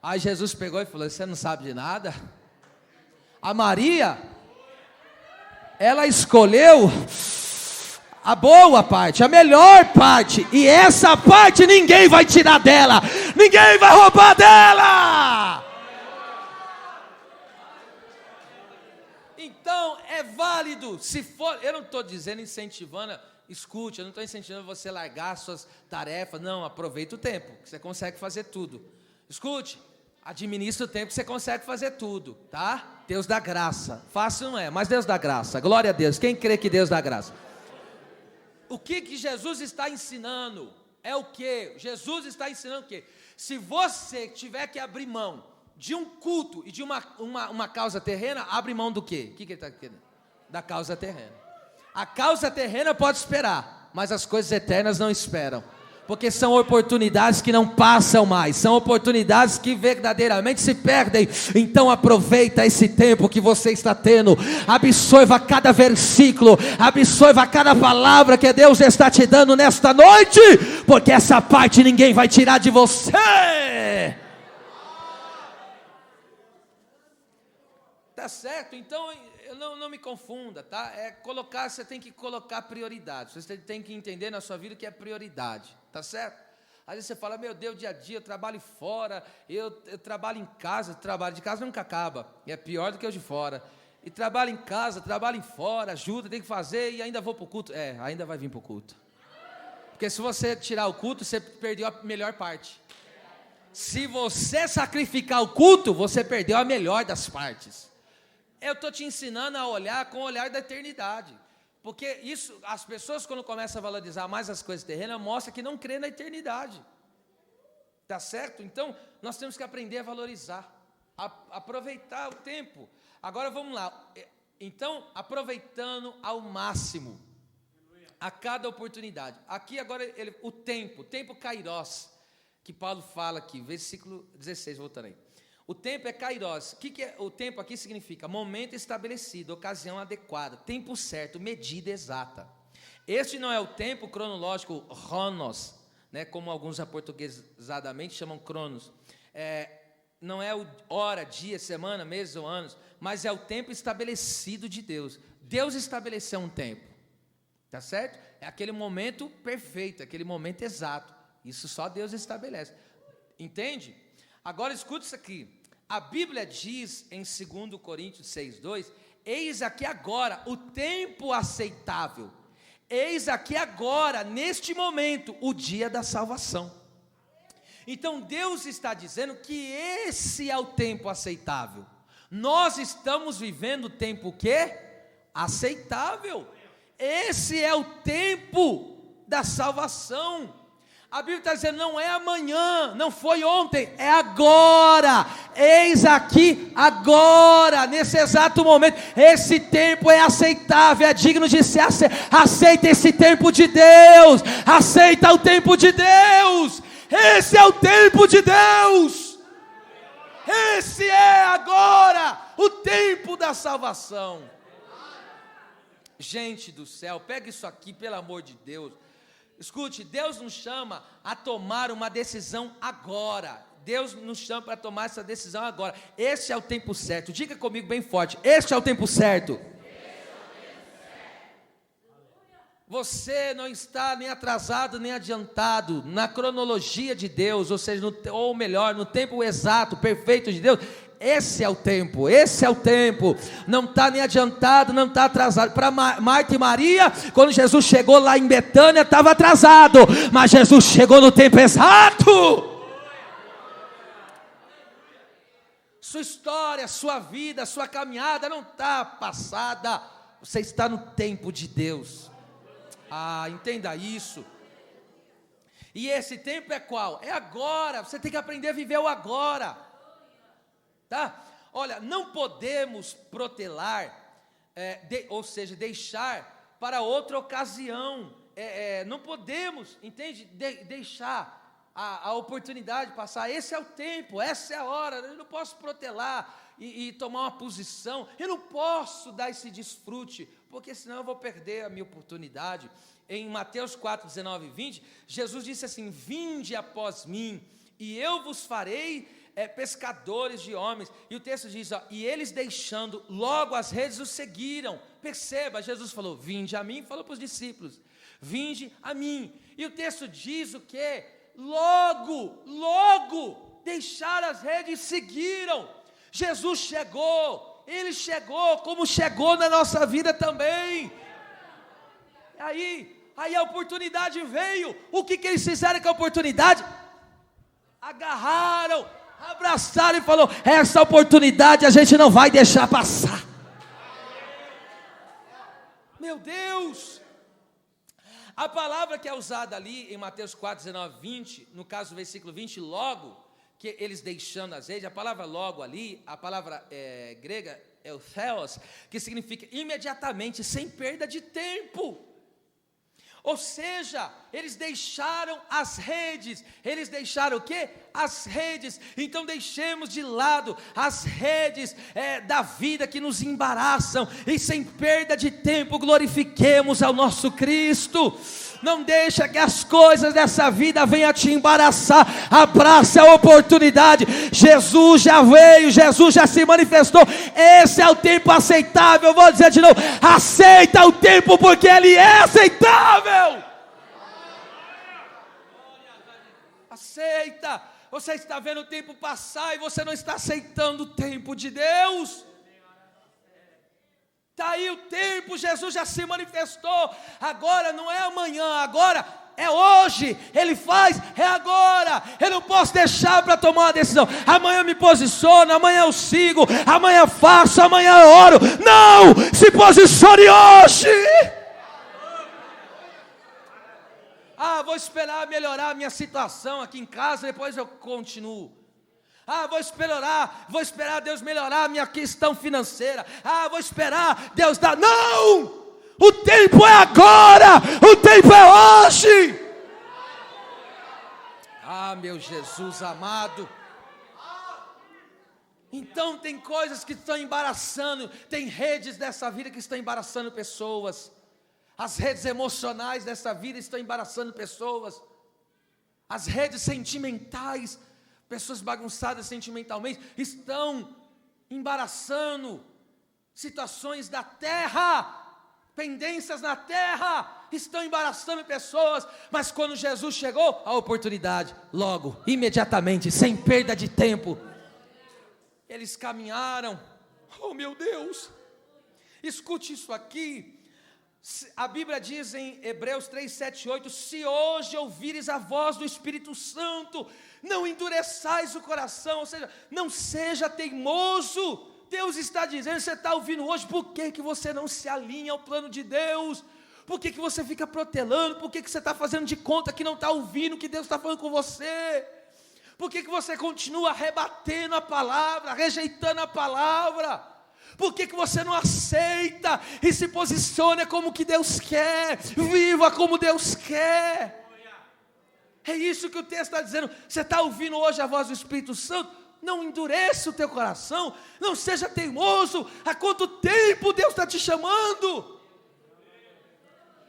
Aí Jesus pegou e falou, você não sabe de nada? A Maria, ela escolheu a boa parte, a melhor parte, e essa parte ninguém vai tirar dela, ninguém vai roubar dela. Então é válido, se for, eu não estou dizendo incentivando, escute, eu não estou incentivando você a largar suas tarefas, não, aproveita o tempo, que você consegue fazer tudo. Escute, administra o tempo que você consegue fazer tudo, tá? Deus dá graça, fácil não é, mas Deus dá graça, glória a Deus. Quem crê que Deus dá graça? O que Jesus está ensinando? é o quê? Jesus está ensinando o quê? Se você tiver que abrir mão de um culto e de uma causa terrena, abre mão do quê? O que ele está querendo? Da causa terrena. A causa terrena pode esperar, mas as coisas eternas não esperam. Porque são oportunidades que não passam mais, são oportunidades que verdadeiramente se perdem. Então aproveita esse tempo que você está tendo, absorva cada versículo, absorva cada palavra que Deus está te dando nesta noite, porque essa parte ninguém vai tirar de você. Tá certo? Então não me confunda, tá? Você tem que colocar prioridade. Você tem que entender na sua vida que é prioridade, tá certo? Às vezes você fala, meu Deus, dia a dia eu trabalho fora, eu trabalho em casa, trabalho de casa nunca acaba, é pior do que o de fora. E trabalho em casa, trabalho fora, ajuda, tem que fazer e ainda vou para o culto. Ainda vai vir para o culto. Porque se você tirar o culto, você perdeu a melhor parte. Se você sacrificar o culto, você perdeu a melhor das partes. Eu estou te ensinando a olhar com o olhar da eternidade. Porque isso, as pessoas quando começam a valorizar mais as coisas terrenas, mostra que não crê na eternidade. Tá certo? Então, nós temos que aprender a valorizar, aproveitar o tempo. Agora vamos lá. Então, aproveitando ao máximo a cada oportunidade. Aqui agora o tempo kairos, que Paulo fala aqui, versículo 16, voltando aí. O tempo é kairos. O que é? O tempo aqui significa momento estabelecido, ocasião adequada, tempo certo, medida exata. Este não é o tempo cronológico, chronos, né, como alguns aportuguesadamente chamam cronos. Não é hora, dia, semana, meses ou anos, mas é o tempo estabelecido de Deus. Deus estabeleceu um tempo, tá certo? É aquele momento perfeito, aquele momento exato. Isso só Deus estabelece. Entende? Agora escuta isso aqui. A Bíblia diz em 2 Coríntios 6:2, eis aqui agora o tempo aceitável, eis aqui agora, neste momento, o dia da salvação. Então Deus está dizendo que esse é o tempo aceitável. Nós estamos vivendo o tempo o quê? Aceitável. Esse é o tempo da salvação. A Bíblia está dizendo, não é amanhã, não foi ontem, é agora, eis aqui, agora, nesse exato momento, esse tempo é aceitável, é digno de ser aceita esse tempo de Deus, aceita o tempo de Deus, esse é o tempo de Deus, esse é agora, o tempo da salvação. Gente do céu, pega isso aqui, pelo amor de Deus. Escute, Deus nos chama a tomar uma decisão agora. Deus nos chama para tomar essa decisão agora. Esse é o tempo certo. Diga comigo bem forte. Este é o tempo certo. Você não está nem atrasado nem adiantado na cronologia de Deus, ou seja, ou melhor, no tempo exato, perfeito de Deus. Esse é o tempo, não está nem adiantado, não está atrasado. Para Marta e Maria, quando Jesus chegou lá em Betânia, estava atrasado, mas Jesus chegou no tempo exato. Sua história, sua vida, sua caminhada não está passada, você está no tempo de Deus. Entenda isso. E esse tempo é qual? É agora, você tem que aprender a viver o agora. Tá? Olha, não podemos protelar, ou seja, deixar para outra ocasião, não podemos, entende? Deixar a oportunidade passar. Esse é o tempo, essa é a hora. Eu não posso protelar e tomar uma posição, eu não posso dar esse desfrute, porque senão eu vou perder a minha oportunidade. Em Mateus 4, 19 e 20, Jesus disse assim, vinde após mim, e eu vos farei pescadores de homens. E o texto diz, e eles deixando logo as redes os seguiram. Perceba, Jesus falou, vinde a mim, falou para os discípulos, vinde a mim. E o texto diz o quê? Logo deixaram as redes e seguiram. Jesus chegou, ele chegou, como chegou na nossa vida também. Aí a oportunidade veio. O que eles fizeram com a oportunidade? Agarraram, abraçaram e falou, essa oportunidade a gente não vai deixar passar. Meu Deus, A palavra que é usada ali em Mateus 4, 19, 20, no caso do versículo 20, logo, que eles deixando as redes, a palavra logo ali, a palavra grega é o theos, que significa imediatamente, sem perda de tempo. Ou seja, eles deixaram as redes. Eles deixaram o quê? As redes. Então deixemos de lado as redes da vida que nos embaraçam, e sem perda de tempo glorifiquemos ao nosso Cristo. Não deixa que as coisas dessa vida venham te embaraçar. Abraça a oportunidade. Jesus já veio, Jesus já se manifestou. Esse é o tempo aceitável. Eu vou dizer de novo: aceita o tempo, porque ele é aceitável. Aceita. Você está vendo o tempo passar e você não está aceitando o tempo de Deus. Está aí o tempo, Jesus já se manifestou. Agora não é amanhã, agora é hoje. Ele faz, é agora. Eu não posso deixar para tomar uma decisão. Amanhã eu me posiciono, amanhã eu sigo, amanhã eu faço, amanhã eu oro. Não, se posicione hoje. Vou esperar melhorar a minha situação aqui em casa, depois eu continuo. Vou esperar Deus melhorar a minha questão financeira. Vou esperar Deus dar. Não! O tempo é agora! O tempo é hoje! Meu Jesus amado. Então tem coisas que estão embaraçando, tem redes dessa vida que estão embaraçando pessoas. As redes emocionais dessa vida estão embaraçando pessoas. As redes sentimentais, pessoas bagunçadas sentimentalmente, estão embaraçando situações da terra, pendências na terra, estão embaraçando pessoas. Mas quando Jesus chegou, a oportunidade, logo, imediatamente, sem perda de tempo, eles caminharam. Oh meu Deus, escute isso aqui. A Bíblia diz em Hebreus 3, 7 e 8: se hoje ouvires a voz do Espírito Santo, não endureçais o coração. Ou seja, não seja teimoso. Deus está dizendo, você está ouvindo hoje, por que você não se alinha ao plano de Deus? Por que você fica protelando? Por que você está fazendo de conta que não está ouvindo o que Deus está falando com você? Por que você continua rebatendo a palavra, rejeitando a palavra? Por que você não aceita e se posiciona como que Deus quer? Viva como Deus quer. É isso que o texto está dizendo. Você está ouvindo hoje a voz do Espírito Santo? Não endureça o teu coração, não seja teimoso. Há quanto tempo Deus está te chamando?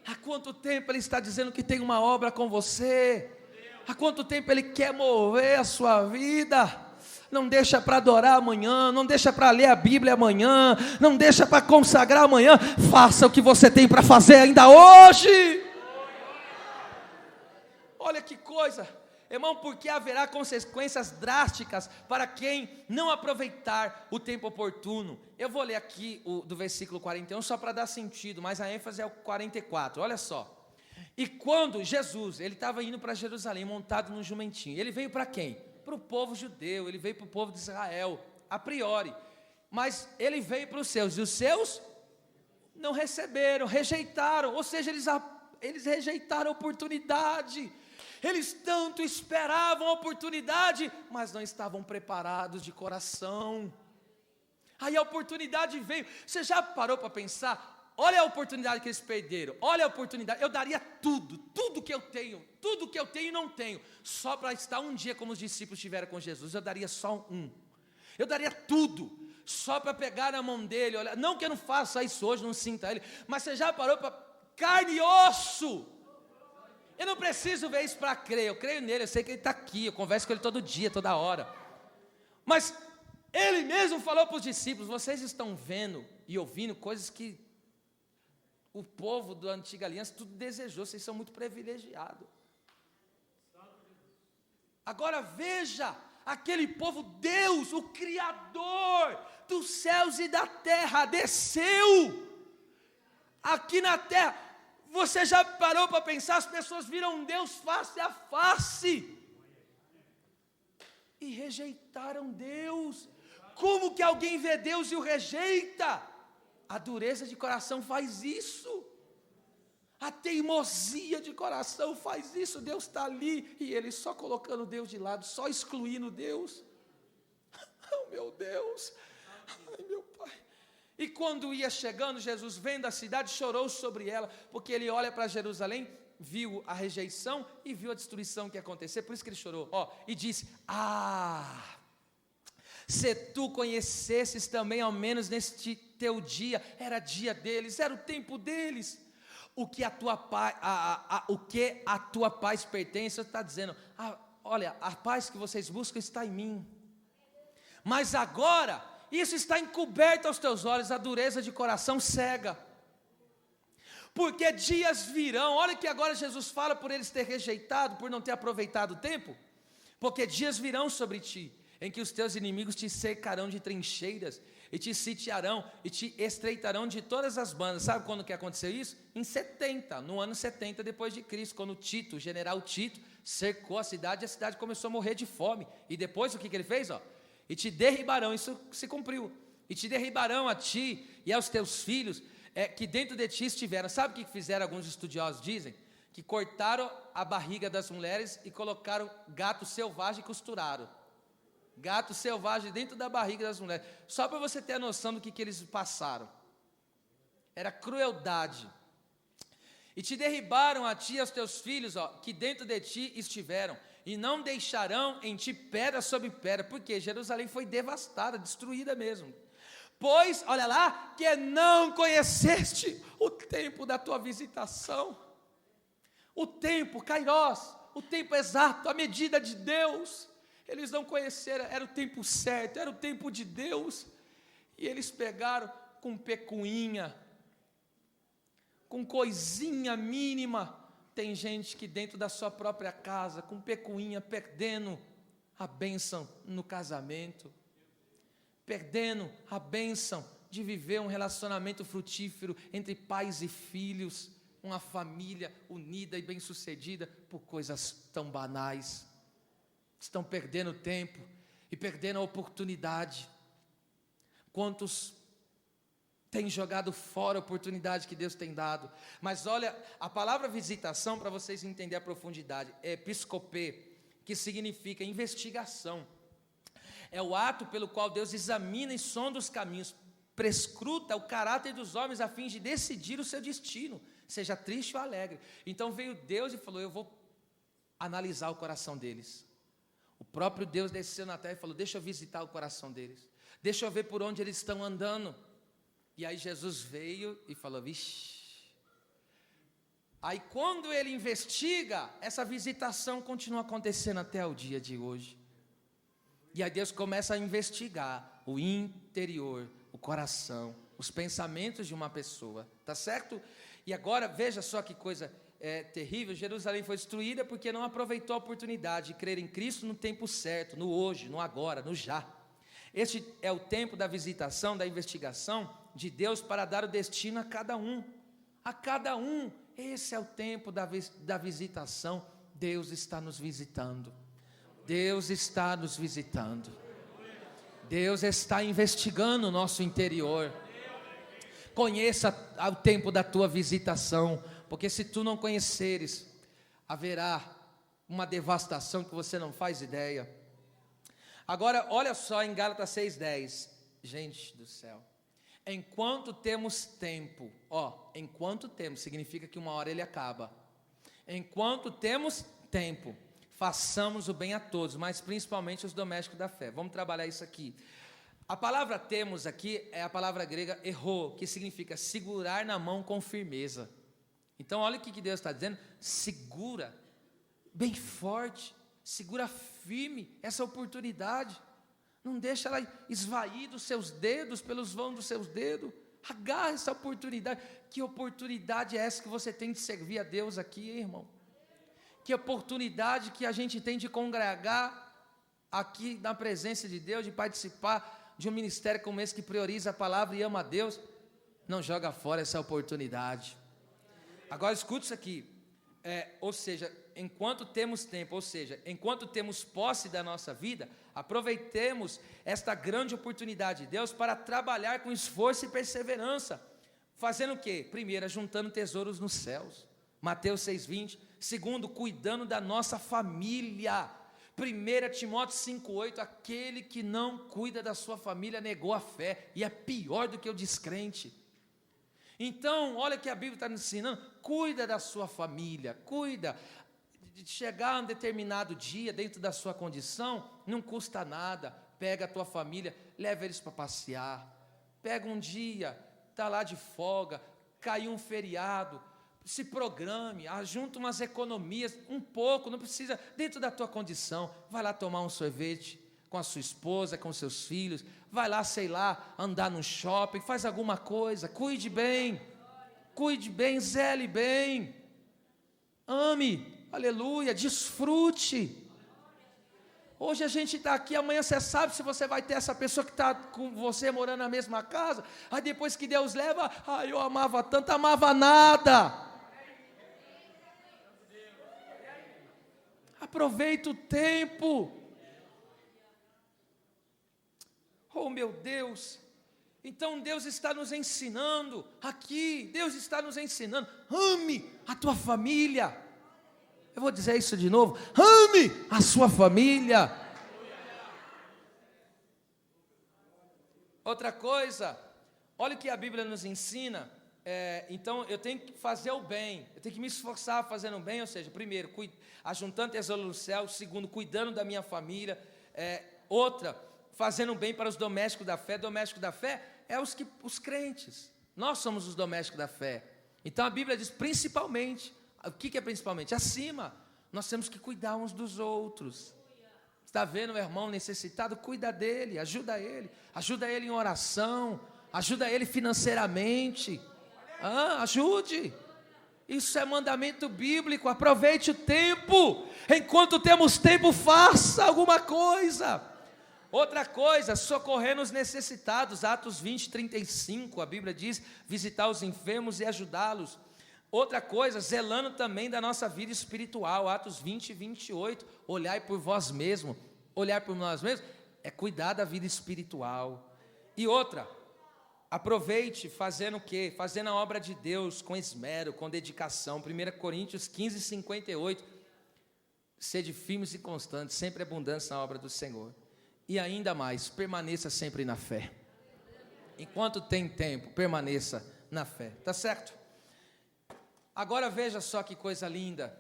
Há quanto tempo Ele está dizendo que tem uma obra com você? Há quanto tempo Ele quer mover a sua vida? Não deixa para adorar amanhã, não deixa para ler a Bíblia amanhã, não deixa para consagrar amanhã. Faça o que você tem para fazer ainda hoje. Olha que coisa, irmão, porque haverá consequências drásticas para quem não aproveitar o tempo oportuno. Eu vou ler aqui do versículo 41 só para dar sentido, mas a ênfase é o 44, olha só. E quando Jesus, ele estava indo para Jerusalém montado num jumentinho, ele veio para quem? Para o povo judeu, ele veio para o povo de Israel, a priori, mas ele veio para os seus, e os seus não receberam, rejeitaram, ou seja, eles rejeitaram a oportunidade. Eles tanto esperavam a oportunidade, mas não estavam preparados de coração. Aí a oportunidade veio. Você já parou para pensar? Olha a oportunidade que eles perderam. Olha a oportunidade. Eu daria tudo que eu tenho e não tenho, só para estar um dia como os discípulos estiveram com Jesus. Eu daria só um. Eu daria tudo, só para pegar na mão dele. Olha, não que eu não faça isso hoje, não sinta ele, mas você já parou para carne e osso? Eu não preciso ver isso para crer. Eu creio nele, eu sei que ele está aqui, eu converso com ele todo dia, toda hora. Mas ele mesmo falou para os discípulos: vocês estão vendo e ouvindo coisas que o povo da antiga aliança tudo desejou, vocês são muito privilegiados. Agora veja, aquele povo, Deus, o Criador dos céus e da terra, desceu aqui na terra. Você já parou para pensar? As pessoas viram Deus face a face e rejeitaram Deus. Como que alguém vê Deus e o rejeita? A dureza de coração faz isso. A teimosia de coração faz isso, Deus está ali, e ele só colocando Deus de lado, só excluindo Deus. Oh, meu Deus, ai, meu Pai. E quando ia chegando, Jesus vendo a cidade, chorou sobre ela, porque ele olha para Jerusalém, viu a rejeição e viu a destruição que ia acontecer, por isso que ele chorou, e disse: se tu conhecesses também, ao menos neste teu dia, era dia deles, era o tempo deles, o que a tua paz pertence. Está dizendo: olha, a paz que vocês buscam está em mim, mas agora isso está encoberto aos teus olhos, a dureza de coração cega, porque dias virão. Olha que agora Jesus fala por eles ter rejeitado, por não ter aproveitado o tempo, porque dias virão sobre ti, em que os teus inimigos te cercarão de trincheiras, e te sitiarão, e te estreitarão de todas as bandas. Sabe quando que aconteceu isso? Em 70, no ano 70 depois de Cristo, quando Tito, o general Tito, cercou a cidade, e a cidade começou a morrer de fome, e depois o que ele fez? E te derribarão, isso se cumpriu, e te derribarão a ti e aos teus filhos, que dentro de ti estiveram. Sabe o que fizeram? Alguns estudiosos dizem, que cortaram a barriga das mulheres, e colocaram gato selvagem e costuraram, gato selvagem dentro da barriga das mulheres, só para você ter a noção do que eles passaram, era crueldade. E te derribaram a ti e aos teus filhos, que dentro de ti estiveram, e não deixarão em ti pedra sobre pedra, porque Jerusalém foi devastada, destruída mesmo, pois, olha lá, que não conheceste o tempo da tua visitação, o tempo, Kairós, o tempo exato, a medida de Deus. Eles não conheceram, era o tempo certo, era o tempo de Deus, e eles pegaram com pecuinha, com coisinha mínima. Tem gente que dentro da sua própria casa, com pecuinha, perdendo a bênção no casamento, perdendo a bênção de viver um relacionamento frutífero entre pais e filhos, uma família unida e bem-sucedida, por coisas tão banais. Estão perdendo tempo e perdendo a oportunidade. Quantos têm jogado fora a oportunidade que Deus tem dado? Mas olha, a palavra visitação, para vocês entenderem a profundidade, é episcopê, que significa investigação. É o ato pelo qual Deus examina e sonda os caminhos, prescruta o caráter dos homens a fim de decidir o seu destino, seja triste ou alegre. Então veio Deus e falou: eu vou analisar o coração deles. O próprio Deus desceu na terra e falou: deixa eu visitar o coração deles, deixa eu ver por onde eles estão andando. E aí Jesus veio e falou: vixe. Aí quando ele investiga, essa visitação continua acontecendo até o dia de hoje. E aí Deus começa a investigar o interior, o coração, os pensamentos de uma pessoa, tá certo? E agora veja só que coisa terrível. Jerusalém foi destruída porque não aproveitou a oportunidade de crer em Cristo no tempo certo, no hoje, no agora, no já. Este é o tempo da visitação, da investigação de Deus para dar o destino a cada um, esse é o tempo da visitação. Deus está nos visitando, Deus está nos visitando, Deus está investigando o nosso interior. Conheça o tempo da tua visitação, porque se tu não conheceres, haverá uma devastação que você não faz ideia. Agora, olha só em Gálatas 6,10, gente do céu, enquanto temos tempo, enquanto temos, significa que uma hora ele acaba, enquanto temos tempo, façamos o bem a todos, mas principalmente os domésticos da fé. Vamos trabalhar isso aqui. A palavra temos aqui é a palavra grega erro, que significa segurar na mão com firmeza. Então olha o que Deus está dizendo: segura bem forte, segura firme essa oportunidade, não deixa ela esvair dos seus dedos, pelos vãos dos seus dedos. Agarra essa oportunidade. Que oportunidade é essa que você tem de servir a Deus aqui, irmão? Que oportunidade que a gente tem de congregar aqui na presença de Deus, de participar de um ministério como esse que prioriza a palavra e ama a Deus. Não joga fora essa oportunidade. Agora escute isso aqui, ou seja, enquanto temos tempo, ou seja, enquanto temos posse da nossa vida, aproveitemos esta grande oportunidade de Deus para trabalhar com esforço e perseverança, fazendo o quê? Primeiro, juntando tesouros nos céus. Mateus 6,20. Segundo, cuidando da nossa família. 1 Timóteo 5,8. Aquele que não cuida da sua família negou a fé e é pior do que o descrente. Então, olha que a Bíblia está nos ensinando. Cuida da sua família, cuida. De chegar a um determinado dia, dentro da sua condição, não custa nada. Pega a tua família, leva eles para passear. Pega um dia, está lá de folga, caiu um feriado, se programe, ajunta umas economias, um pouco, não precisa, dentro da tua condição, vai lá tomar um sorvete com a sua esposa, com seus filhos, vai lá, sei lá, andar no shopping, faz alguma coisa, cuide bem, zele bem, ame, aleluia, desfrute. Hoje a gente está aqui, amanhã você sabe se você vai ter essa pessoa que está com você morando na mesma casa, aí depois que Deus leva, eu amava tanto, amava nada. Aproveita o tempo. Oh meu Deus, então Deus está nos ensinando, aqui, Deus está nos ensinando, ame a tua família. Eu vou dizer isso de novo, ame a sua família. Outra coisa, olha o que a Bíblia nos ensina, então eu tenho que fazer o bem, eu tenho que me esforçar fazendo o bem, ou seja, primeiro, ajuntando tesouro no céu, segundo, cuidando da minha família, outra, fazendo bem para os domésticos da fé. Doméstico da fé é os crentes, nós somos os domésticos da fé. Então a Bíblia diz principalmente, o que é principalmente? Acima, nós temos que cuidar uns dos outros. Está vendo o irmão necessitado? Cuida dele, ajuda ele em oração, ajuda ele financeiramente, ajude. Isso é mandamento bíblico. Aproveite o tempo, enquanto temos tempo, faça alguma coisa. Outra coisa, socorrendo os necessitados. Atos 20, 35, a Bíblia diz, visitar os enfermos e ajudá-los. Outra coisa, zelando também da nossa vida espiritual. Atos 20, 28, olhai por vós mesmos. Olhar por nós mesmos é cuidar da vida espiritual. E outra, aproveite fazendo o quê? Fazendo a obra de Deus com esmero, com dedicação. 1 Coríntios 15, 58. Sede firmes e constantes, sempre abundância na obra do Senhor. E ainda mais, permaneça sempre na fé. Enquanto tem tempo, permaneça na fé. Tá certo? Agora veja só que coisa linda.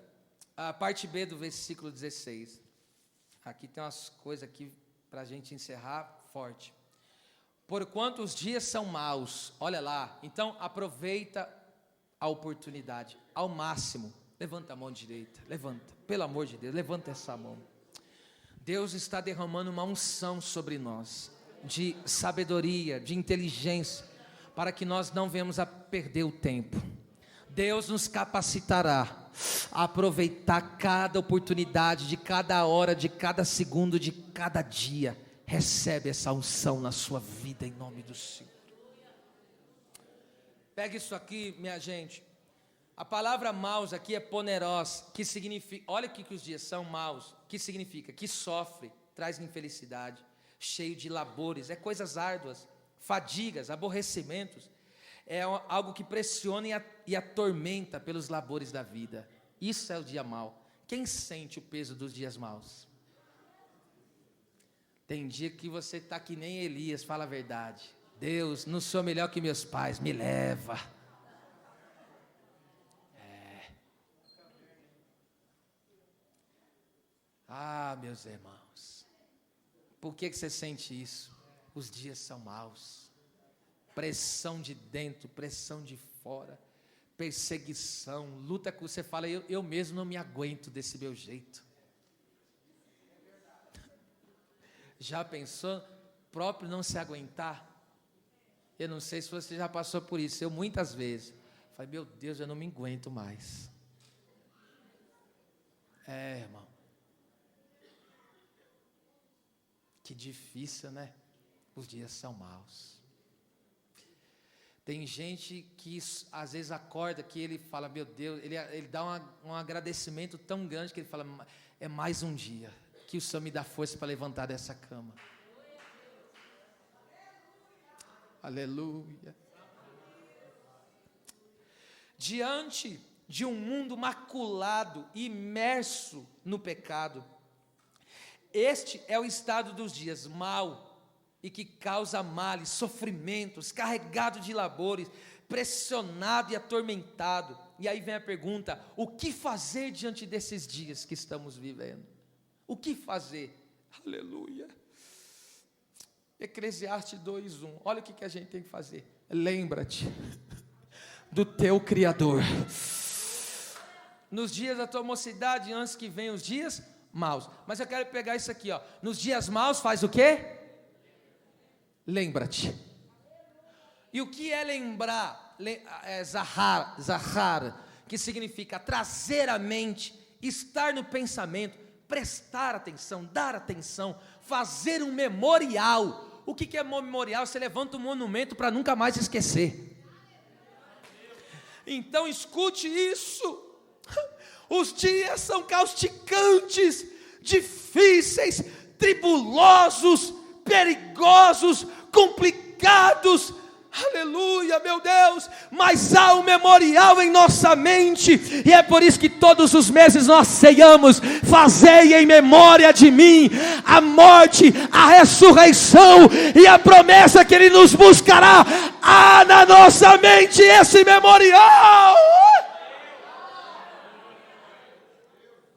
A parte B do versículo 16. Aqui tem umas coisas aqui para a gente encerrar forte. Porquanto os dias são maus, olha lá, então aproveita a oportunidade ao máximo. Levanta a mão direita, levanta, pelo amor de Deus, levanta essa mão. Deus está derramando uma unção sobre nós, de sabedoria, de inteligência, para que nós não venhamos a perder o tempo. Deus nos capacitará a aproveitar cada oportunidade, de cada hora, de cada segundo, de cada dia. Recebe essa unção na sua vida, em nome do Senhor. Pega isso aqui, minha gente. A palavra maus aqui é poneros, que significa, olha aqui que os dias são maus, que significa que sofre, traz infelicidade, cheio de labores, coisas árduas, fadigas, aborrecimentos, é algo que pressiona e atormenta pelos labores da vida. Isso é o dia mau. Quem sente o peso dos dias maus? Tem dia que você está que nem Elias, fala a verdade. Deus, não sou melhor que meus pais, me leva. Meus irmãos, por que você sente isso? Os dias são maus. Pressão de dentro, pressão de fora, perseguição, luta que você fala, eu mesmo não me aguento desse meu jeito. Já pensou, próprio não se aguentar? Eu não sei se você já passou por isso, eu muitas vezes, falei, meu Deus, eu não me aguento mais. Irmão, que difícil, né? Os dias são maus. Tem gente que às vezes acorda que ele fala, meu Deus, ele dá um agradecimento tão grande que ele fala, é mais um dia que o Senhor me dá força para levantar dessa cama. Aleluia. Diante de um mundo maculado, imerso no pecado. Este é o estado dos dias mau e que causa males, sofrimentos, carregado de labores, pressionado e atormentado. E aí vem a pergunta: o que fazer diante desses dias que estamos vivendo? O que fazer? Aleluia. Eclesiastes 2:1, olha o que a gente tem que fazer. Lembra-te do teu Criador nos dias da tua mocidade, antes que venham os dias maus. Mas eu quero pegar isso aqui, ó. Nos dias maus faz o quê? Lembra-te. E o que é lembrar? Zahar, que significa trazer à mente, estar no pensamento, prestar atenção, dar atenção, fazer um memorial. O que é memorial? Você levanta um monumento para nunca mais esquecer. Então escute isso. Os dias são causticantes, difíceis, tribulosos, perigosos, complicados. Aleluia, meu Deus, mas há um memorial em nossa mente, e é por isso que todos os meses nós ceiamos: fazei em memória de mim a morte, a ressurreição e a promessa que Ele nos buscará. Há na nossa mente esse memorial.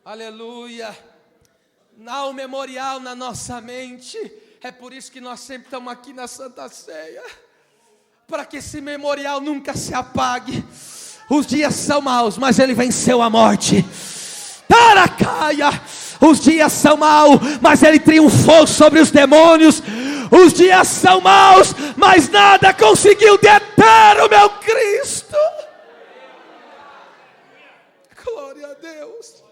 Aleluia, há um memorial na nossa mente. É por isso que nós sempre estamos aqui na Santa Ceia, para que esse memorial nunca se apague. Os dias são maus, mas Ele venceu a morte. Taracaia. Os dias são maus, mas Ele triunfou sobre os demônios. Os dias são maus, mas nada conseguiu deter o meu Cristo. Glória a Deus.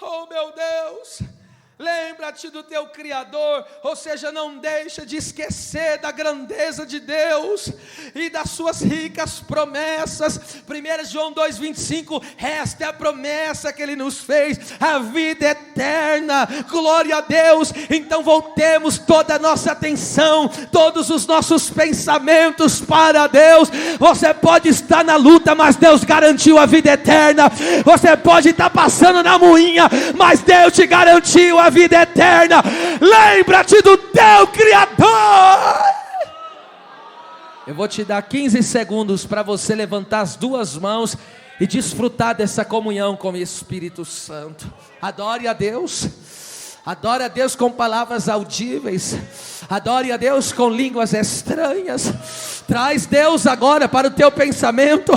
Oh, meu Deus, lembra-te do teu Criador, ou seja, não deixa de esquecer da grandeza de Deus e das suas ricas promessas. 1 João 2,25, esta é a promessa que Ele nos fez, a vida eterna. Glória a Deus. Então voltemos toda a nossa atenção, todos os nossos pensamentos para Deus. Você pode estar na luta, mas Deus garantiu a vida eterna. Você pode estar passando na moinha, mas Deus te garantiu a vida eterna. Lembra-te do teu Criador. Eu vou te dar 15 segundos para você levantar as duas mãos e desfrutar dessa comunhão com o Espírito Santo. Adore a Deus. Adore a Deus com palavras audíveis. Adore a Deus com línguas estranhas. Traz Deus agora para o teu pensamento.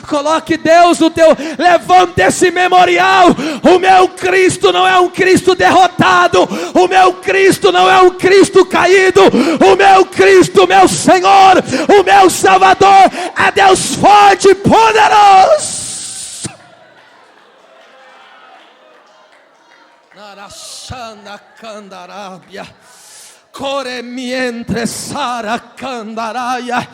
Coloque Deus no teu. Levante esse memorial. O meu Cristo não é um Cristo derrotado. O meu Cristo não é um Cristo caído. O meu Cristo, meu Senhor, o meu Salvador, é Deus forte e poderoso. Narashana Candarabia, Coremientre Sara Candaraya.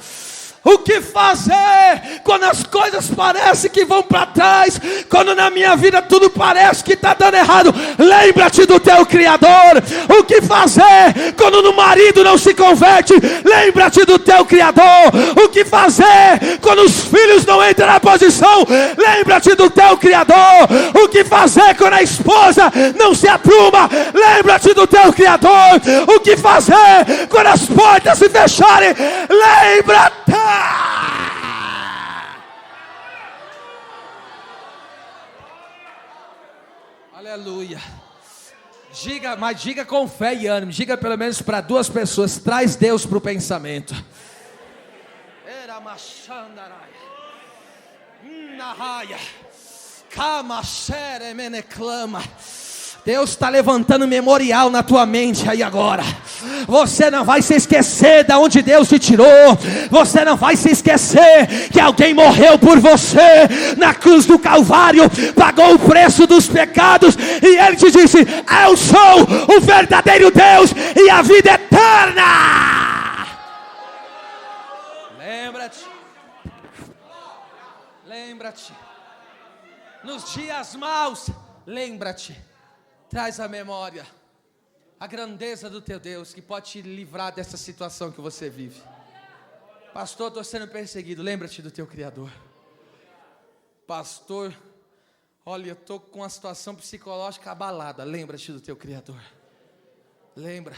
O que fazer quando as coisas parecem que vão para trás? Quando na minha vida tudo parece que está dando errado? Lembra-te do teu Criador. O que fazer quando no marido não se converte? Lembra-te do teu Criador. O que fazer quando os filhos não entram na posição? Lembra-te do teu Criador. O que fazer quando a esposa não se apruma? Lembra-te do teu Criador. O que fazer quando as portas se fecharem? Lembra-te. Aleluia. Diga com fé e ânimo. Diga pelo menos para duas pessoas. Traz Deus para o pensamento. Era machandaraya, nahaya, kamashere meneclama. Deus está levantando memorial na tua mente aí agora. Você não vai se esquecer de onde Deus te tirou. Você não vai se esquecer que alguém morreu por você na cruz do Calvário, pagou o preço dos pecados, e Ele te disse: eu sou o verdadeiro Deus e a vida eterna. Lembra-te. Lembra-te. Nos dias maus, lembra-te. Traz a memória a grandeza do teu Deus, que pode te livrar dessa situação que você vive. Pastor, estou sendo perseguido. Lembra-te do teu Criador. Pastor, olha, eu estou com uma situação psicológica abalada. Lembra-te do teu Criador. Lembra.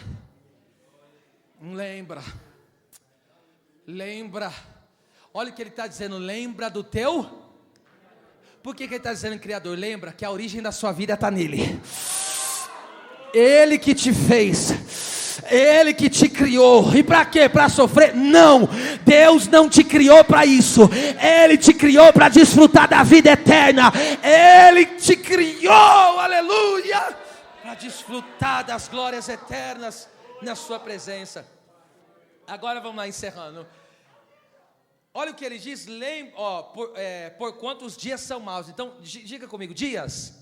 Olha o que ele está dizendo, lembra do teu. Por que ele está dizendo Criador? Lembra que a origem da sua vida está nele. Ele que te fez, Ele que te criou. E para quê? Para sofrer? Não, Deus não te criou para isso. Ele te criou para desfrutar da vida eterna. Ele te criou, aleluia, para desfrutar das glórias eternas na sua presença. Agora vamos lá, encerrando. Olha o que ele diz, por quantos dias são maus. Então, diga comigo, dias.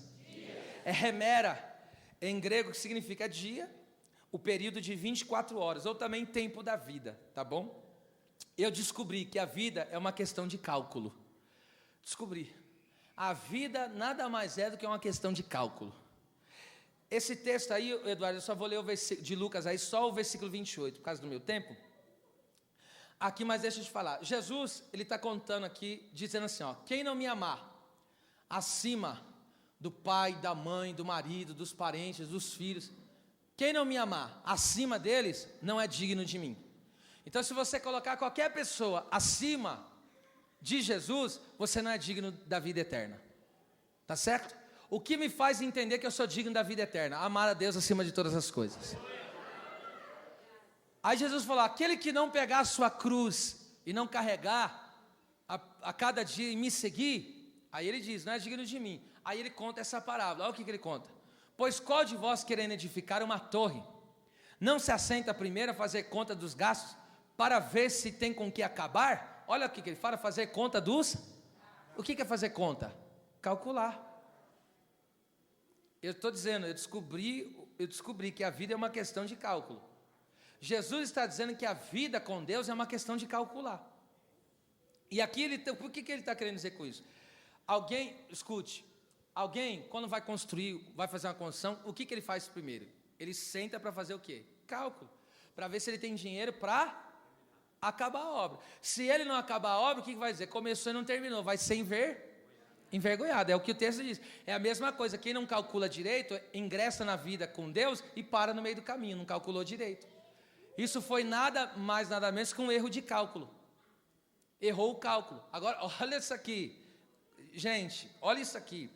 É remera, em grego, que significa dia, o período de 24 horas, ou também tempo da vida, tá bom? Eu descobri que a vida é uma questão de cálculo. Descobri. A vida nada mais é do que uma questão de cálculo. Esse texto aí, Eduardo, eu só vou ler o versículo de Lucas aí, só o versículo 28, por causa do meu tempo. Aqui, mas deixa eu te falar. Jesus, ele está contando aqui, dizendo assim, ó, quem não me amar, acima do pai, da mãe, do marido, dos parentes, dos filhos, quem não me amar, acima deles, não é digno de mim. Então, se você colocar qualquer pessoa acima de Jesus, você não é digno da vida eterna. Tá certo? O que me faz entender que eu sou digno da vida eterna? Amar a Deus acima de todas as coisas. Aí Jesus falou, aquele que não pegar a sua cruz e não carregar a cada dia e me seguir, aí ele diz, não é digno de mim. Aí ele conta essa parábola, olha o que ele conta. Pois qual de vós querendo edificar uma torre, não se assenta primeiro a fazer conta dos gastos, para ver se tem com que acabar? Olha o que ele fala, fazer conta dos... O que é fazer conta? Calcular. Eu estou dizendo, eu descobri que a vida é uma questão de cálculo. Jesus está dizendo que a vida com Deus é uma questão de calcular. E aqui, por que ele está querendo dizer com isso? Escute, alguém quando vai construir, vai fazer uma construção, o que ele faz primeiro? Ele senta para fazer o quê? Cálculo, para ver se ele tem dinheiro para acabar a obra. Se ele não acabar a obra, o que vai dizer? Começou e não terminou, vai ser envergonhado, é o que o texto diz. É a mesma coisa, quem não calcula direito, ingressa na vida com Deus e para no meio do caminho, não calculou direito. Isso foi nada mais, nada menos que um erro de cálculo. Errou o cálculo. Agora, olha isso aqui. Gente, olha isso aqui.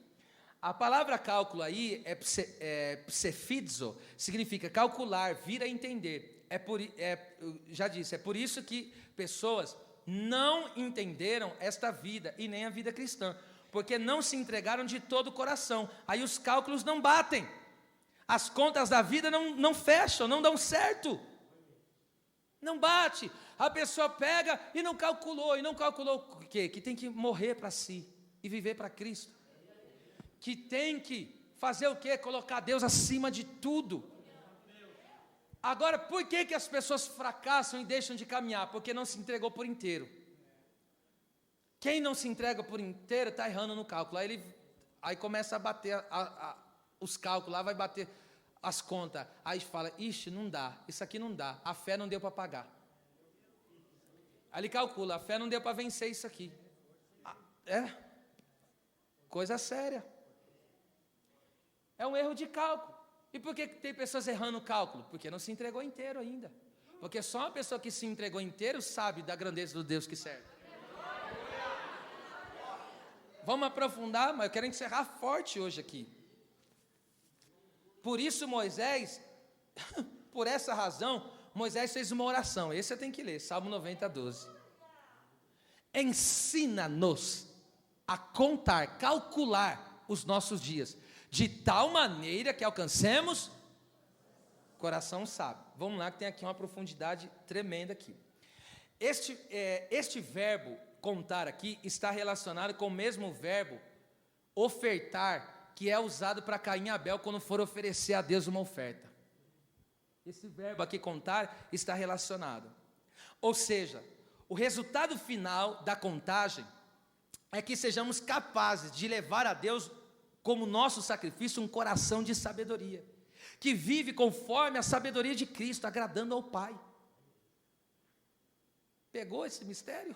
A palavra cálculo aí é psefidzo, significa calcular, vir a entender. Já disse, é por isso que pessoas não entenderam esta vida e nem a vida cristã. Porque não se entregaram de todo o coração. Aí os cálculos não batem. As contas da vida não fecham, não dão certo. Não bate, a pessoa pega e não calculou o quê? Que tem que morrer para si e viver para Cristo, que tem que fazer o quê? Colocar Deus acima de tudo. Agora, por que as pessoas fracassam e deixam de caminhar? Porque não se entregou por inteiro. Quem não se entrega por inteiro está errando no cálculo, aí começa a bater os cálculos, lá vai bater as contas, aí fala, ixi, não dá, isso aqui não dá, a fé não deu para pagar. Aí ele calcula, a fé não deu para vencer isso aqui. Coisa séria. É um erro de cálculo. E por que tem pessoas errando o cálculo? Porque não se entregou inteiro ainda. Porque só uma pessoa que se entregou inteiro sabe da grandeza do Deus que serve. Vamos aprofundar, mas eu quero encerrar forte hoje aqui. Por isso Moisés, por essa razão, Moisés fez uma oração. Esse eu tenho que ler, Salmo 90, 12. Ensina-nos a contar, calcular os nossos dias, de tal maneira que alcancemos coração sábio. Vamos lá, que tem aqui uma profundidade tremenda aqui. Este verbo contar aqui está relacionado com o mesmo verbo ofertar, que é usado para Caim e Abel quando for oferecer a Deus uma oferta. Esse verbo aqui, contar, está relacionado. Ou seja, o resultado final da contagem é que sejamos capazes de levar a Deus como nosso sacrifício um coração de sabedoria, que vive conforme a sabedoria de Cristo, agradando ao Pai. Pegou esse mistério?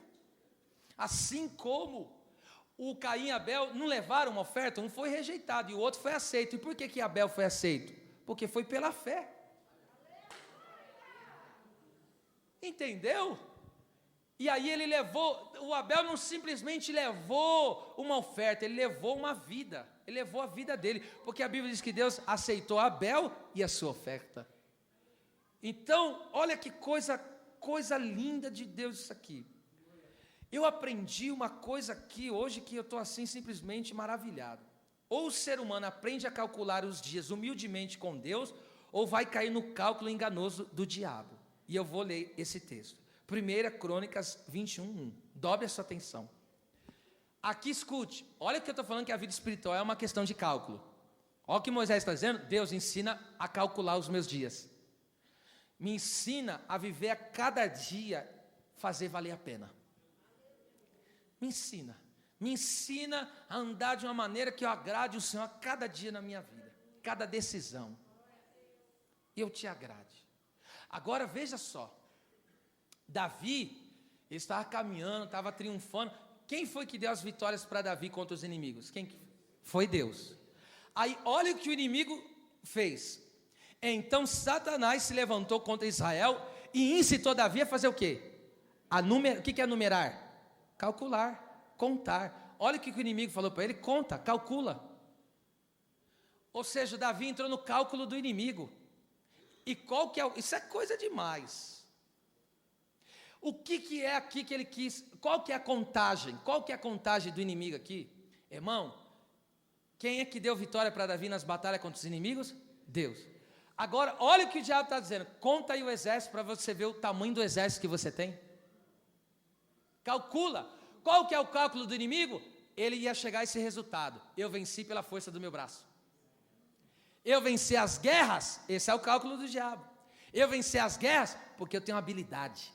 Assim como O Caim e Abel não levaram uma oferta, um foi rejeitado e o outro foi aceito. E por que Abel foi aceito? Porque foi pela fé. Entendeu? E aí ele levou, o Abel não simplesmente levou uma oferta, ele levou uma vida, ele levou a vida dele, porque a Bíblia diz que Deus aceitou Abel e a sua oferta. Então, olha que coisa linda de Deus isso aqui. Eu aprendi uma coisa aqui hoje que eu estou assim simplesmente maravilhado. Ou o ser humano aprende a calcular os dias humildemente com Deus, ou vai cair no cálculo enganoso do diabo. E eu vou ler esse texto. 1 Crônicas 21:1. Dobre a sua atenção. Aqui escute, olha que eu estou falando que a vida espiritual é uma questão de cálculo. Olha o que Moisés está dizendo, Deus ensina a calcular os meus dias. Me ensina a viver a cada dia, fazer valer a pena. Me ensina a andar de uma maneira que eu agrade o Senhor a cada dia na minha vida, cada decisão, eu te agrade. Agora veja só, Davi, ele estava caminhando, estava triunfando. Quem foi que deu as vitórias para Davi contra os inimigos? Foi Deus. Aí olha o que o inimigo fez. Então Satanás se levantou contra Israel e incitou Davi a fazer o quê? O que é numerar? Calcular, contar. Olha o que o inimigo falou para ele: conta, calcula. Ou seja, Davi entrou no cálculo do inimigo. E qual que é? Isso é coisa demais. O que é aqui que ele quis? Qual que é a contagem? Qual que é a contagem do inimigo aqui? Irmão, quem é que deu vitória para Davi nas batalhas contra os inimigos? Deus. Agora, olha o que o diabo está dizendo. Conta aí o exército para você ver o tamanho do exército que você tem. Calcula. Qual que é o cálculo do inimigo? Ele ia chegar a esse resultado. Eu venci pela força do meu braço. Eu venci as guerras, esse é o cálculo do diabo. Eu venci as guerras porque eu tenho habilidade.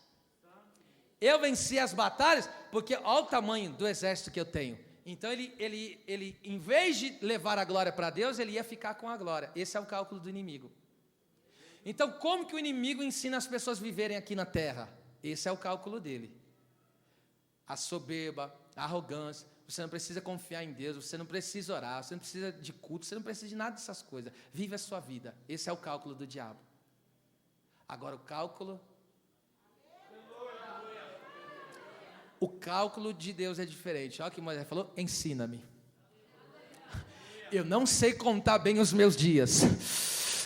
Eu venci as batalhas porque olha o tamanho do exército que eu tenho. Então ele em vez de levar a glória para Deus, ele ia ficar com a glória. Esse é o cálculo do inimigo. Então como que o inimigo ensina as pessoas a viverem aqui na terra? Esse é o cálculo dele. A soberba, a arrogância. Você não precisa confiar em Deus, você não precisa orar, você não precisa de culto, você não precisa de nada dessas coisas. Vive a sua vida. Esse é o cálculo do diabo. Agora o cálculo de Deus é diferente. Olha o que Moisés falou: ensina-me. Eu não sei contar bem os meus dias.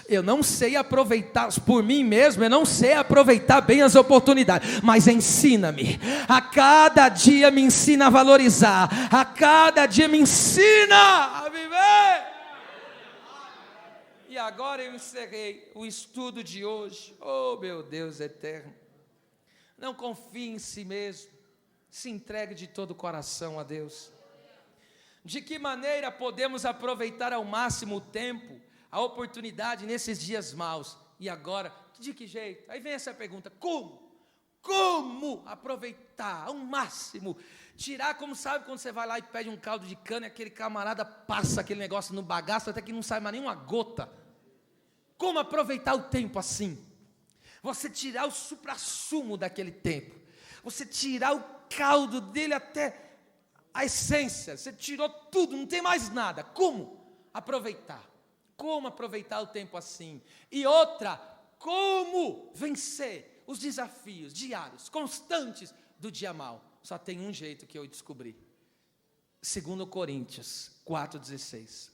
Eu não sei aproveitar, por mim mesmo, eu não sei aproveitar bem as oportunidades, mas ensina-me, a cada dia me ensina a valorizar, a cada dia me ensina a viver. E agora eu encerrei o estudo de hoje. Oh meu Deus eterno, não confie em si mesmo, se entregue de todo o coração a Deus. De que maneira podemos aproveitar ao máximo o tempo, a oportunidade nesses dias maus? E agora, de que jeito? Aí vem essa pergunta: como aproveitar ao máximo? Tirar, como sabe quando você vai lá e pede um caldo de cana e aquele camarada passa aquele negócio no bagaço até que não sai mais nenhuma gota. Como aproveitar o tempo assim? Você tirar o suprassumo daquele tempo, você tirar o caldo dele até a essência, você tirou tudo, não tem mais nada. Como aproveitar? Como aproveitar o tempo assim? E outra, como vencer os desafios diários, constantes do dia mau? Só tem um jeito que eu descobri. 2 Coríntios 4,16.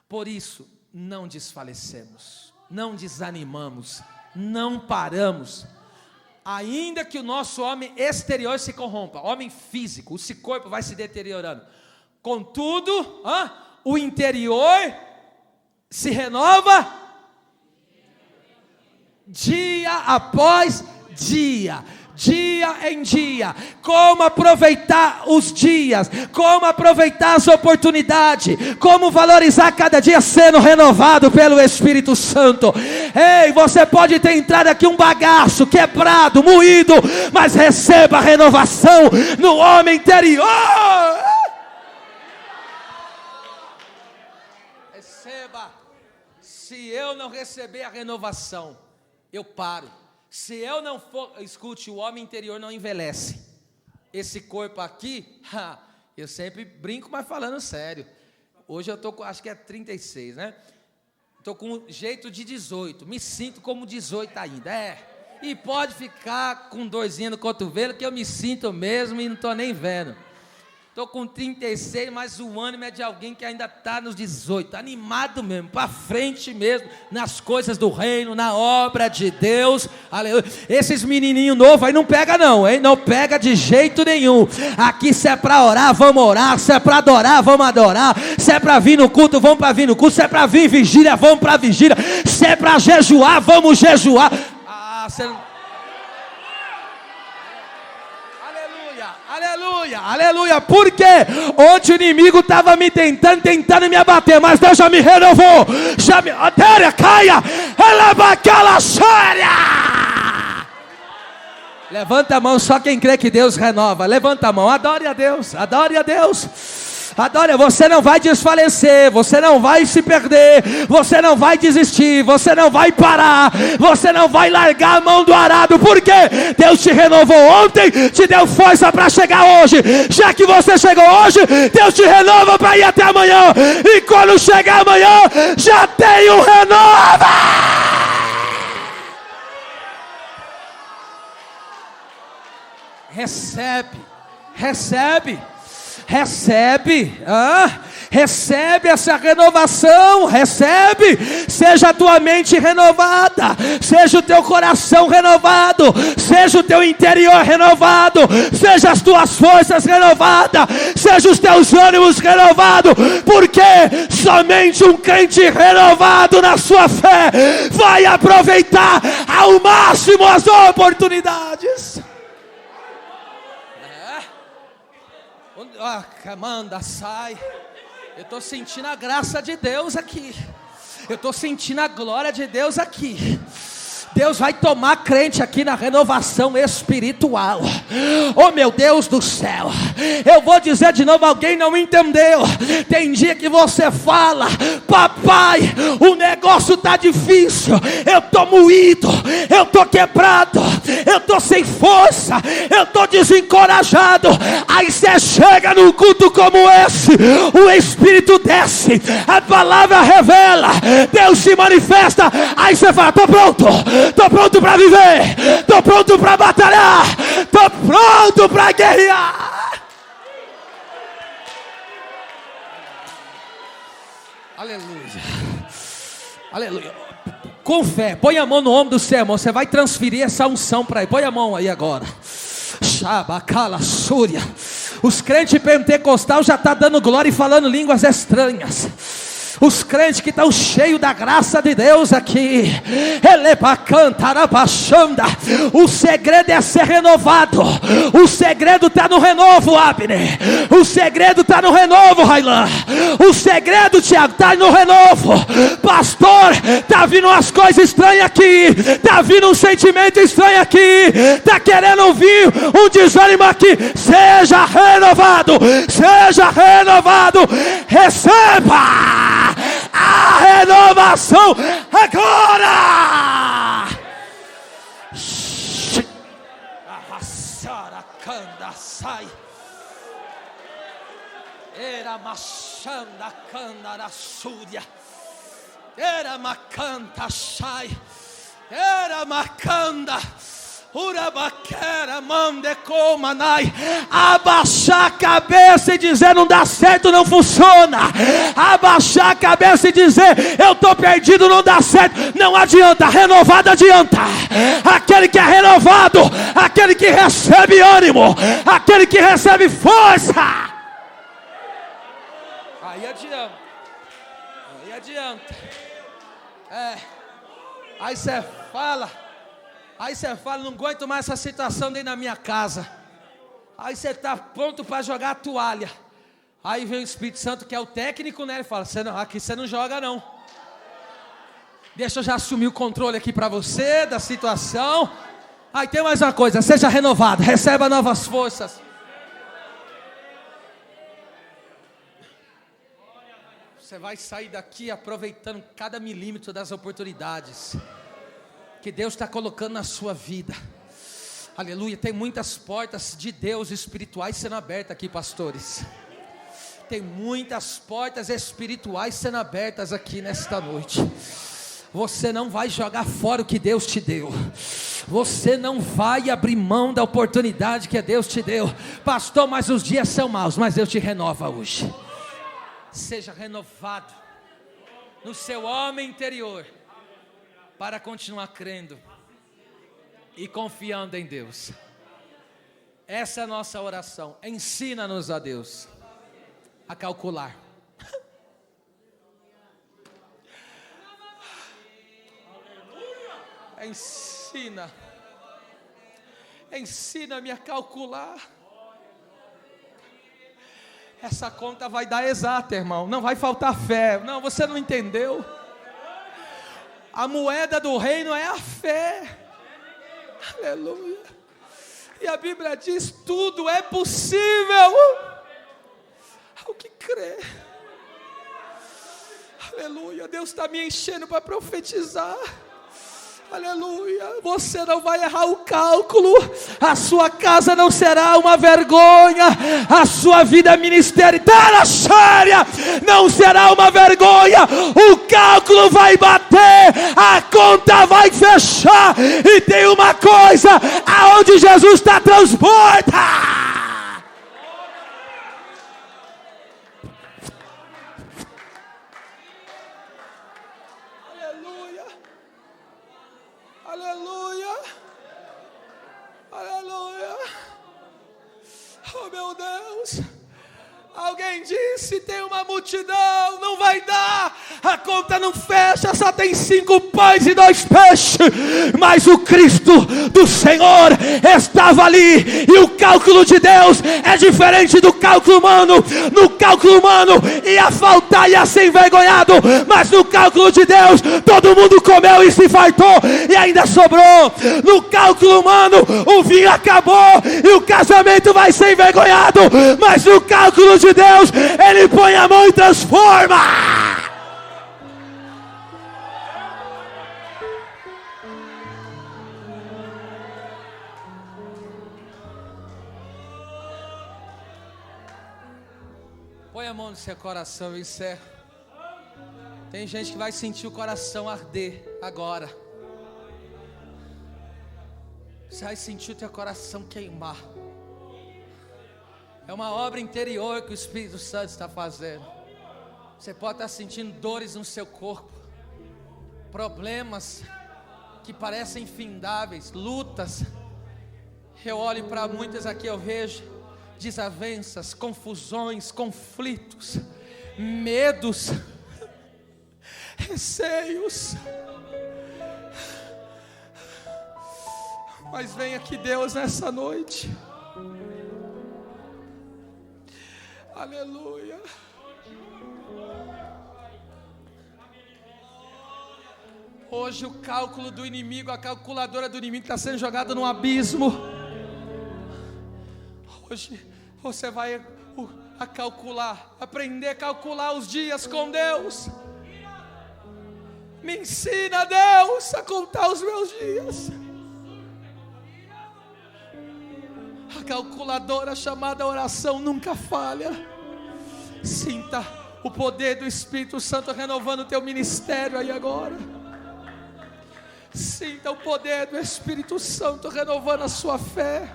Por isso, não desfalecemos, não desanimamos, não paramos. Ainda que o nosso homem exterior se corrompa, homem físico, esse corpo vai se deteriorando. Contudo, o interior se renova dia após dia, dia em dia. Como aproveitar os dias, como aproveitar as oportunidades, como valorizar cada dia sendo renovado pelo Espírito Santo. Ei, você pode ter entrado aqui um bagaço, quebrado, moído, mas receba a renovação no homem interior. Receba. Se eu não receber a renovação, eu paro. Se eu não for, escute, o homem interior não envelhece. Esse corpo aqui, Eu sempre brinco, mas falando sério. Hoje eu estou com, acho que é 36, né? Estou com jeito de 18. Me sinto como 18 ainda. E pode ficar com dorzinha no cotovelo, que eu me sinto mesmo e não estou nem vendo. Estou com 36, mas o ânimo é de alguém que ainda está nos 18. Animado mesmo, para frente mesmo, nas coisas do reino, na obra de Deus. Aleluia. Esses menininhos novos aí não pega não, hein? Não pega de jeito nenhum. Aqui se é para orar, vamos orar. Se é para adorar, vamos adorar. Se é para vir no culto, vamos para vir no culto. Se é para vir vigília, vamos para vigília. Se é para jejuar, vamos jejuar. Você não... Aleluia, aleluia, porque onde o inimigo estava me tentando me abater, mas Deus já me renovou, já me... caia, levanta a mão, só quem crê que Deus renova, levanta a mão, adore a Deus, adore a Deus. Adore, você não vai desfalecer, você não vai se perder, você não vai desistir, você não vai parar, você não vai largar a mão do arado, porque Deus te renovou ontem, te deu força para chegar hoje. Já que você chegou hoje, Deus te renova para ir até amanhã, e quando chegar amanhã, já tem um renova. Recebe essa renovação, recebe, seja a tua mente renovada, seja o teu coração renovado, seja o teu interior renovado, seja as tuas forças renovadas, seja os teus ânimos renovados, porque somente um crente renovado na sua fé vai aproveitar ao máximo as oportunidades. Manda, sai. Eu estou sentindo a graça de Deus aqui. Eu estou sentindo a glória de Deus aqui. Deus vai tomar crente aqui na renovação espiritual. Oh meu Deus do céu, eu vou dizer de novo, alguém não entendeu. Tem dia que você fala: papai, o negócio está difícil, eu estou moído, eu estou quebrado, eu estou sem força, eu estou desencorajado. Aí você chega num culto como esse, o Espírito desce, a palavra revela, Deus se manifesta. Aí você fala: estou pronto para viver, estou pronto para batalhar, estou pronto para guerrear. Aleluia, aleluia. Com fé, põe a mão no ombro do seu irmão, você vai transferir essa unção para ele. Põe a mão aí agora. Shabakala Súria. Os crentes pentecostais já estão dando glória e falando línguas estranhas. Os crentes que estão cheios da graça de Deus aqui, o segredo é ser renovado. O segredo está no renovo, Abner. O segredo está no renovo, Railan. O segredo, Tiago, está no renovo. Pastor, está vindo umas coisas estranhas aqui, está vindo um sentimento estranho aqui, está querendo vir um desânimo aqui. Seja renovado, seja renovado. Receba a renovação agora. Arrasara canda sai. Era machanda canda na súria. Era macanta sai. Era macanda. Urabaquera mande comanai. Abaixar a cabeça e dizer: não dá certo, não funciona. Abaixar a cabeça e dizer: eu estou perdido, não dá certo. Não adianta, renovado adianta. Aquele que é renovado, aquele que recebe ânimo, aquele que recebe força, aí adianta. Aí adianta. Aí você fala: não aguento mais essa situação dentro da minha casa. Aí você está pronto para jogar a toalha. Aí vem o Espírito Santo, que é o técnico, né? Ele fala: aqui você não joga não. Deixa eu já assumir o controle aqui para você da situação. Aí tem mais uma coisa: seja renovado, receba novas forças. Você vai sair daqui aproveitando cada milímetro das oportunidades que Deus está colocando na sua vida. Aleluia. Tem muitas portas de Deus espirituais sendo abertas aqui, pastores. Tem muitas portas espirituais sendo abertas aqui nesta noite. Você não vai jogar fora o que Deus te deu. Você não vai abrir mão da oportunidade que Deus te deu. Pastor, mas os dias são maus. Mas Deus te renova hoje. Seja renovado no seu homem interior, para continuar crendo e confiando em Deus. Essa é a nossa oração. Ensina-nos, a Deus, a calcular. Ensina-me a calcular. Essa conta vai dar exata, irmão. Não vai faltar fé. Não, você não entendeu. A moeda do reino é a fé. Aleluia. E a Bíblia diz: tudo é possível ao que crê. Aleluia. Deus está me enchendo para profetizar. Aleluia. Você não vai errar o cálculo. A sua casa não será uma vergonha. A sua vida ministerial não será uma vergonha. O cálculo vai bater, a conta vai fechar. E tem uma coisa: aonde Jesus está, transborda. Aleluia, aleluia, oh meu Deus. Alguém disse: tem uma multidão, não vai dar, a conta não fecha, só tem 5 pães e 2 peixes. Mas o Cristo do Senhor estava ali, e o cálculo de Deus é diferente do cálculo humano. No cálculo humano ia faltar, ia ser envergonhado, mas no cálculo de Deus todo mundo comeu e se fartou e ainda sobrou. No cálculo humano o vinho acabou e o casamento vai ser envergonhado, mas no cálculo de Deus Ele põe a mão e transforma. Põe a mão no seu coração e encerra. Tem gente que vai sentir o coração arder agora. Você vai sentir o teu coração queimar. É uma obra interior que o Espírito Santo está fazendo. Você pode estar sentindo dores no seu corpo, problemas que parecem infindáveis, lutas. Eu olho para muitas aqui, eu vejo desavenças, confusões, conflitos, medos, receios. Mas vem aqui Deus nessa noite. Aleluia. Hoje o cálculo do inimigo, a calculadora do inimigo está sendo jogada no abismo. Hoje você vai a calcular, aprender a calcular os dias com Deus. Me ensina, Deus, a contar os meus dias. A calculadora chamada oração nunca falha. Sinta o poder do Espírito Santo renovando o teu ministério aí agora. Sinta o poder do Espírito Santo renovando a sua fé.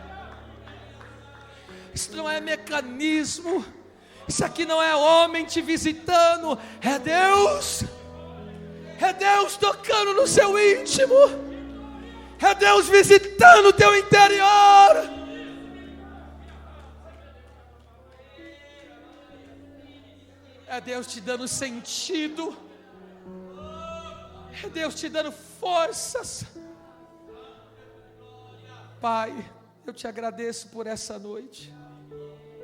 Isso não é mecanismo. Isso aqui não é homem te visitando. É Deus. É Deus tocando no seu íntimo. É Deus visitando o teu interior. É Deus te dando sentido. É Deus te dando forças. Pai, eu te agradeço por essa noite,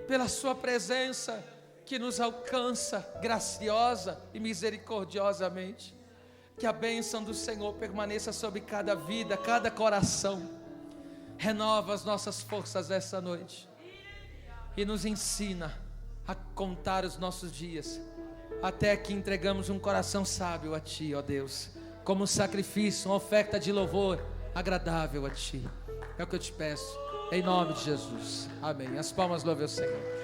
pela sua presença que nos alcança graciosa e misericordiosamente. Que a bênção do Senhor permaneça sobre cada vida, cada coração. Renova as nossas forças essa noite e nos ensina a contar os nossos dias, até que entregamos um coração sábio a Ti, ó Deus, como um sacrifício, uma oferta de louvor agradável a Ti. É o que eu te peço, em nome de Jesus, amém. As palmas louvem o Senhor.